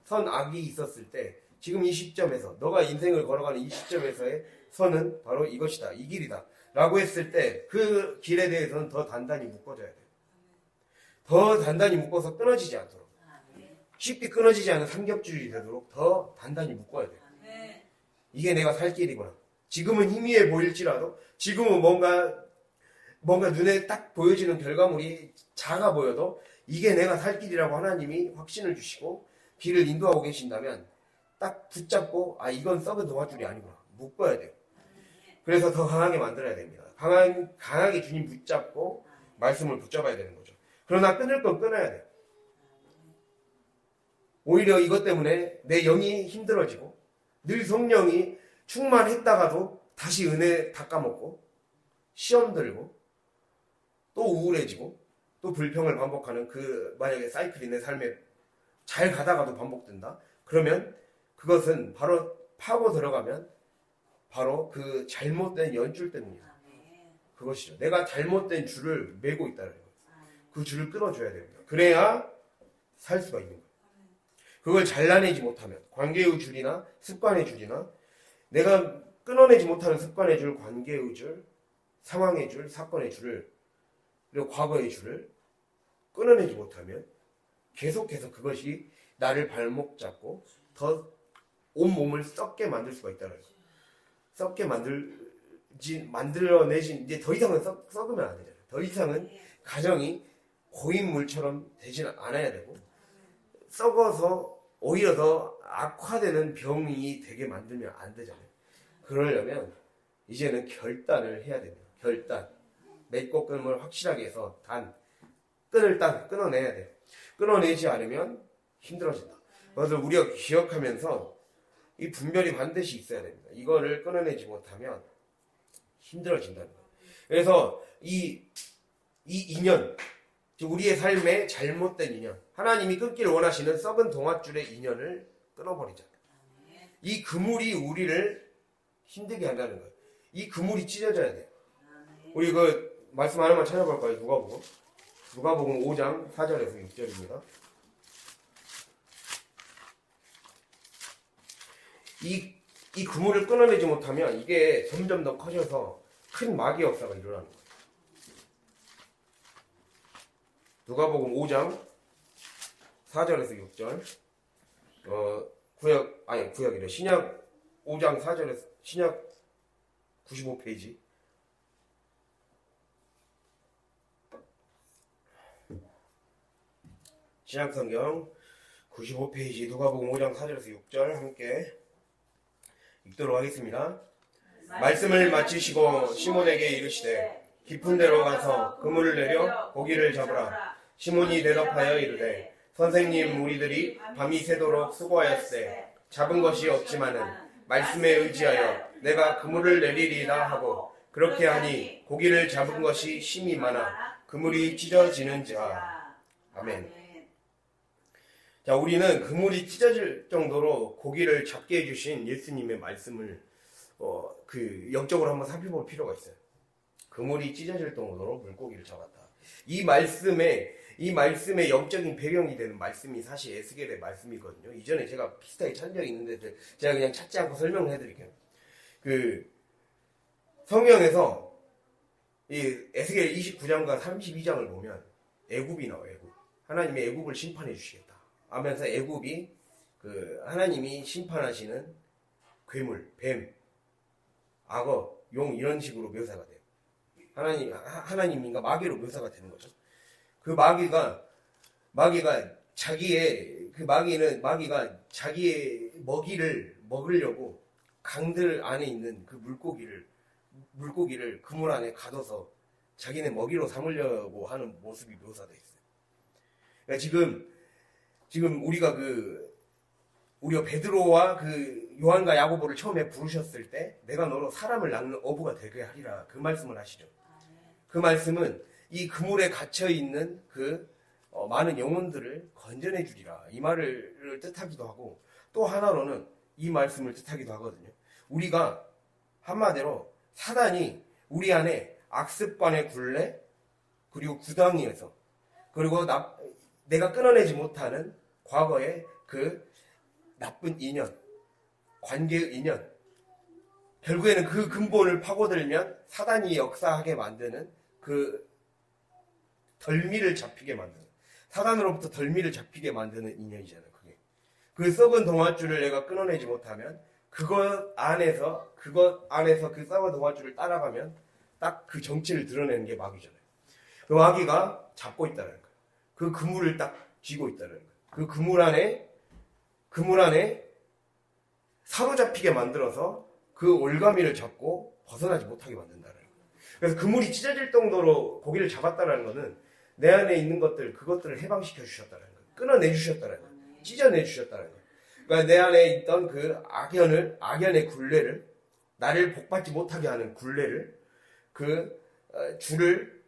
선악이 있었을 때 지금 이 시점에서 너가 인생을 걸어가는 이 시점에서의 선은 바로 이것이다. 이 길이다. 라고 했을 때 그 길에 대해서는 더 단단히 묶어줘야 돼요. 더 단단히 묶어서 끊어지지 않도록. 쉽게 끊어지지 않은 삼겹줄이 되도록 더 단단히 묶어야 돼요. 이게 내가 살 길이구나. 지금은 희미해 보일지라도 지금은 뭔가 눈에 딱 보여지는 결과물이 작아 보여도 이게 내가 살 길이라고 하나님이 확신을 주시고 길을 인도하고 계신다면 딱 붙잡고 이건 썩은 동아줄이 아니구나. 묶어야 돼요. 그래서 더 강하게 만들어야 됩니다. 강하게 주님 붙잡고 말씀을 붙잡아야 되는 거죠. 그러나 끊을 건 끊어야 돼요. 오히려 이것 때문에 내 영이 힘들어지고 늘 성령이 충만했다가도 다시 은혜 다 까먹고 시험 들고 또 우울해지고 또 불평을 반복하는 만약에 사이클이 내 삶에 잘 가다가도 반복된다. 그러면 그것은 바로 파고 들어가면 바로 그 잘못된 연줄 때문이다. 그것이죠. 내가 잘못된 줄을 메고 있다는 거예요. 그 줄을 끊어줘야 됩니다. 그래야 살 수가 있는 거예요. 그걸 잘라내지 못하면 관계의 줄이나 습관의 줄이나 내가 끊어내지 못하는 습관의 줄, 관계의 줄, 상황의 줄, 사건의 줄을 그리고 과거의 줄을 끊어내지 못하면 계속해서 그것이 나를 발목 잡고 더 온몸을 썩게 만들 수가 있다는 거예요. 썩게 만들어내지 이제 더 이상은 썩으면 안 되잖아요. 더 이상은 가정이 고인물처럼 되진 않아야 되고 썩어서 오히려 더 악화되는 병이 되게 만들면 안 되잖아요. 그러려면 이제는 결단을 해야 됩니다. 결단. 맺고 끊음을 확실하게 해서 끊어내야 돼요. 끊어내지 않으면 힘들어진다. 그래서 우리가 기억하면서 이 분별이 반드시 있어야 됩니다. 이거를 끊어내지 못하면 힘들어진다는 거예요. 그래서 이 인연, 우리의 삶의 잘못된 인연, 하나님이 끊기를 원하시는 썩은 동아줄의 인연을 끊어버리자. 이 그물이 우리를 힘들게 한다는 거예요. 이 그물이 찢어져야 돼요. 우리 말씀 하나만 찾아볼까요? 누가복음 5장 4절에서 6절입니다. 이 그물을 끊어내지 못하면 이게 점점 더 커져서 큰 마귀 역사가 일어나는 거예요. 누가복음 5장 4절에서 6절. 구약이래. 신약 5장 4절에서 신약 95페이지. 신약성경 95페이지 누가복음 5장 4절에서 6절 함께 읽도록 하겠습니다. 말씀을 마치시고 시몬에게 이르시되 깊은 데로 가서 그물을 내려 고기를 잡으라. 시몬이 대답하여 이르되 선생님, 우리들이 밤이 새도록 수고하였으되 잡은 것이 없지만은 말씀에 의지하여 내가 그물을 내리리라 하고 그렇게 하니 고기를 잡은 것이 심히 많아 그물이 찢어지는지라. 아멘. 자, 우리는 그물이 찢어질 정도로 고기를 잡게 해주신 예수님의 말씀을 영적으로 한번 살펴볼 필요가 있어요. 그물이 찢어질 정도로 물고기를 잡았다. 이 말씀의 영적인 배경이 되는 말씀이 사실 에스겔의 말씀이거든요. 이전에 제가 비슷하게 찾은 적이 있는데 제가 그냥 찾지 않고 설명을 해드릴게요. 성경에서 이 에스겔 29장과 32장을 보면 애굽이 나와요. 애굽. 하나님이 애굽을 심판해 주시겠다 하면서 애굽이 하나님이 심판하시는 괴물, 뱀, 악어, 용 이런 식으로 묘사가 돼요. 하나님인가 마귀로 묘사가 되는 거죠. 그 마귀가 마귀가 자기의 먹이를 먹으려고 강들 안에 있는 그 물고기를 그물 안에 가둬서 자기네 먹이로 삼으려고 하는 모습이 묘사되어 있어요. 그러니까 지금 우리가 베드로와 요한과 야고보를 처음에 부르셨을 때 내가 너로 사람을 낳는 어부가 되게 하리라 그 말씀을 하시죠. 그 말씀은 이 그물에 갇혀있는 많은 영혼들을 건져내 주리라 이 말을 뜻하기도 하고 또 하나로는 이 말씀을 뜻하기도 하거든요. 우리가 한마디로 사단이 우리 안에 악습관의 굴레 그리고 구덩이에서 그리고 내가 끊어내지 못하는 과거의 나쁜 인연, 관계의 인연 결국에는 그 근본을 파고들면 사단이 역사하게 만드는 덜미를 잡히게 만드는 사단으로부터 덜미를 잡히게 만드는 인연이잖아요. 그 썩은 동아줄을 내가 끊어내지 못하면 그것 안에서 그 썩은 동아줄을 따라가면 딱 그 정체를 드러내는 게 마귀잖아요. 그 마귀가 잡고 있다는 거예요. 그 그물을 딱 쥐고 있다는 거예요. 그 그물 안에 사로잡히게 만들어서 그 올가미를 잡고 벗어나지 못하게 만든다는 거예요. 그래서 그물이 찢어질 정도로 고기를 잡았다는 것은 내 안에 있는 그것들을 해방시켜 주셨다는 거예요. 끊어내 주셨다는 거예요. 찢어내 주셨다는 거예요. 그러니까 내 안에 있던 악연의 굴레를, 나를 복받지 못하게 하는 굴레를, 줄을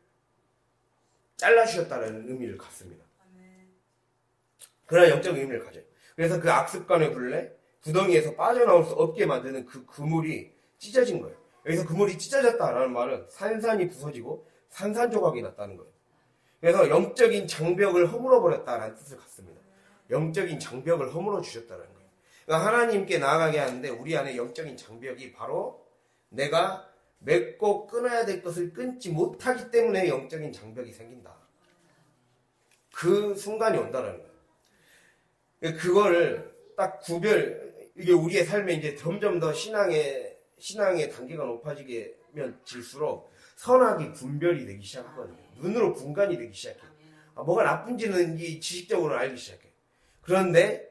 잘라주셨다는 의미를 갖습니다. 그런 영적 의미를 가져요. 그래서 그 악습관의 굴레, 구덩이에서 빠져나올 수 없게 만드는 그 그물이 찢어진 거예요. 여기서 그물이 찢어졌다라는 말은 산산이 부서지고 산산조각이 났다는 거예요. 그래서 영적인 장벽을 허물어버렸다라는 뜻을 갖습니다. 영적인 장벽을 허물어 주셨다는 거예요. 그러니까 하나님께 나아가게 하는데 우리 안에 영적인 장벽이 바로 내가 맺고 끊어야 될 것을 끊지 못하기 때문에 영적인 장벽이 생긴다. 그 순간이 온다는 거예요. 그거를 딱 이게 우리의 삶에 이제 점점 더 신앙의 단계가 높아지면 질수록 선악이 분별이 되기 시작하거든요. 눈으로 분간이 되기 시작해요. 뭐가 나쁜지는 이 지식적으로 알기 시작해요. 그런데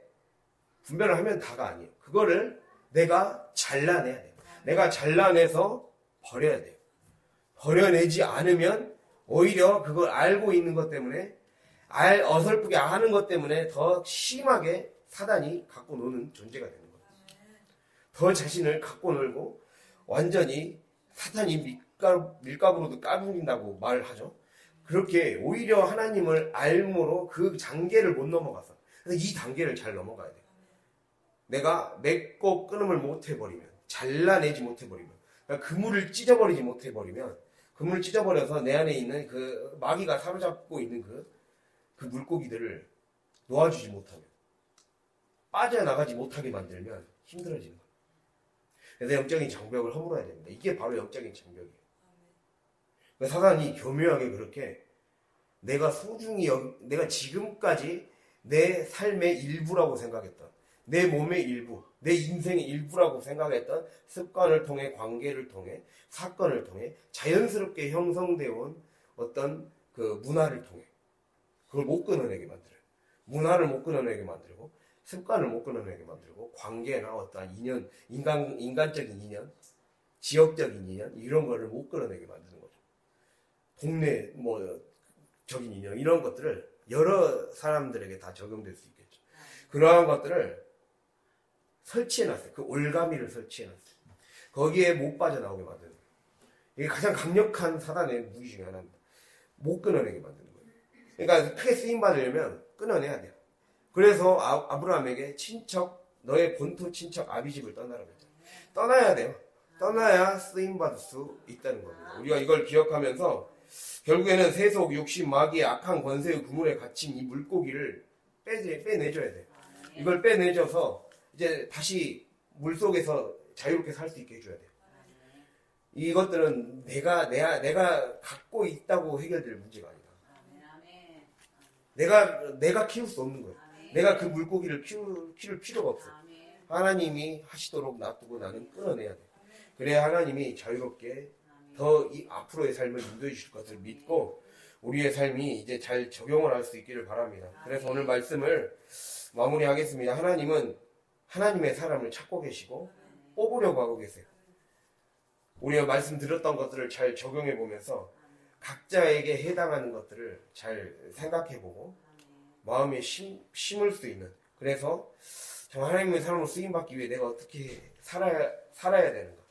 분별을 하면 다가 아니에요. 그거를 내가 잘라내야 돼요. 내가 잘라내서 버려야 돼요. 버려내지 않으면 오히려 그걸 알고 있는 것 때문에 어설프게 아는 것 때문에 더 심하게 사단이 갖고 노는 존재가 되는 거예요. 더 자신을 갖고 놀고 완전히 사탄이 밀가루로도 까불린다고 말하죠. 그렇게 오히려 하나님을 알므로 그 단계를 못 넘어가서 그래서 이 단계를 잘 넘어가야 돼요. 내가 맺고 끊음을 못해버리면 잘라내지 못해버리면 그러니까 그물을 찢어버리지 못해버리면 그물을 찢어버려서 내 안에 있는 그 마귀가 사로잡고 있는 그 물고기들을 놓아주지 못하면 빠져나가지 못하게 만들면 힘들어지는 거예요. 그래서 영적인 장벽을 허물어야 됩니다. 이게 바로 영적인 장벽이에요. 그러니까 사단이 교묘하게 그렇게 내가 지금까지 내 삶의 일부라고 생각했던 내 몸의 일부, 내 인생의 일부라고 생각했던 습관을 통해 관계를 통해 사건을 통해 자연스럽게 형성되어 온 어떤 그 문화를 통해 그걸 못 끊어내게 만들어요. 문화를 못 끊어내게 만들고 습관을 못 끊어내게 만들고 관계나 어떠한 인연, 인간적인 인연, 지역적인 인연 이런 거를 못 끊어내게 만드는 거죠. 동네 적인 인연 이런 것들을 여러 사람들에게 다 적용될 수 있겠죠. 그러한 것들을 설치해놨어요. 그 올가미를 설치해놨어요. 거기에 못 빠져나오게 만드는 거예요. 이게 가장 강력한 사단의 무기 중에 하나입니다. 못 끊어내게 만드는 거예요. 그러니까 크게 쓰임받으려면 끊어내야 돼요. 그래서 아브라함에게 너의 본토 친척 아비집을 떠나라고 했죠. 떠나야 돼요. 떠나야 쓰임받을 수 있다는 겁니다. 우리가 이걸 기억하면서 결국에는 세속, 육신, 마귀의 악한 권세의 그물에 갇힌 이 물고기를 빼내줘야 돼요. 이걸 빼내줘서 이제 다시 물속에서 자유롭게 살 수 있게 해줘야 돼요. 이것들은 내가 갖고 있다고 해결될 문제가 아니다. 내가 키울 수 없는 거예요. 내가 그 물고기를 키울 필요가 없어요. 하나님이 하시도록 놔두고 나는 끊어내야 돼요. 그래야 하나님이 자유롭게 더 앞으로의 삶을 인도해 주실 것을 믿고 우리의 삶이 이제 잘 적용을 할 수 있기를 바랍니다. 그래서 오늘 말씀을 마무리하겠습니다. 하나님은 하나님의 사람을 찾고 계시고 뽑으려고 하고 계세요. 우리가 말씀 들었던 것들을 잘 적용해 보면서 각자에게 해당하는 것들을 잘 생각해 보고 마음에 심을 수 있는, 그래서 정말 하나님의 사람으로 쓰임받기 위해 내가 어떻게 살아야 되는가,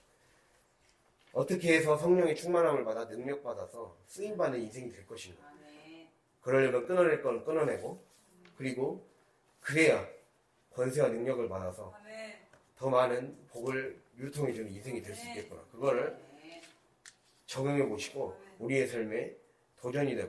어떻게 해서 성령의 충만함을 받아 능력받아서 쓰임받는 인생이 될 것인가. 그러려면 끊어낼 건 끊어내고, 그리고 그래야 권세와 능력을 받아서 더 많은 복을 유통해주는 인생이 될 수 있겠구나. 그거를 적용해 보시고 우리의 삶에 도전이 되고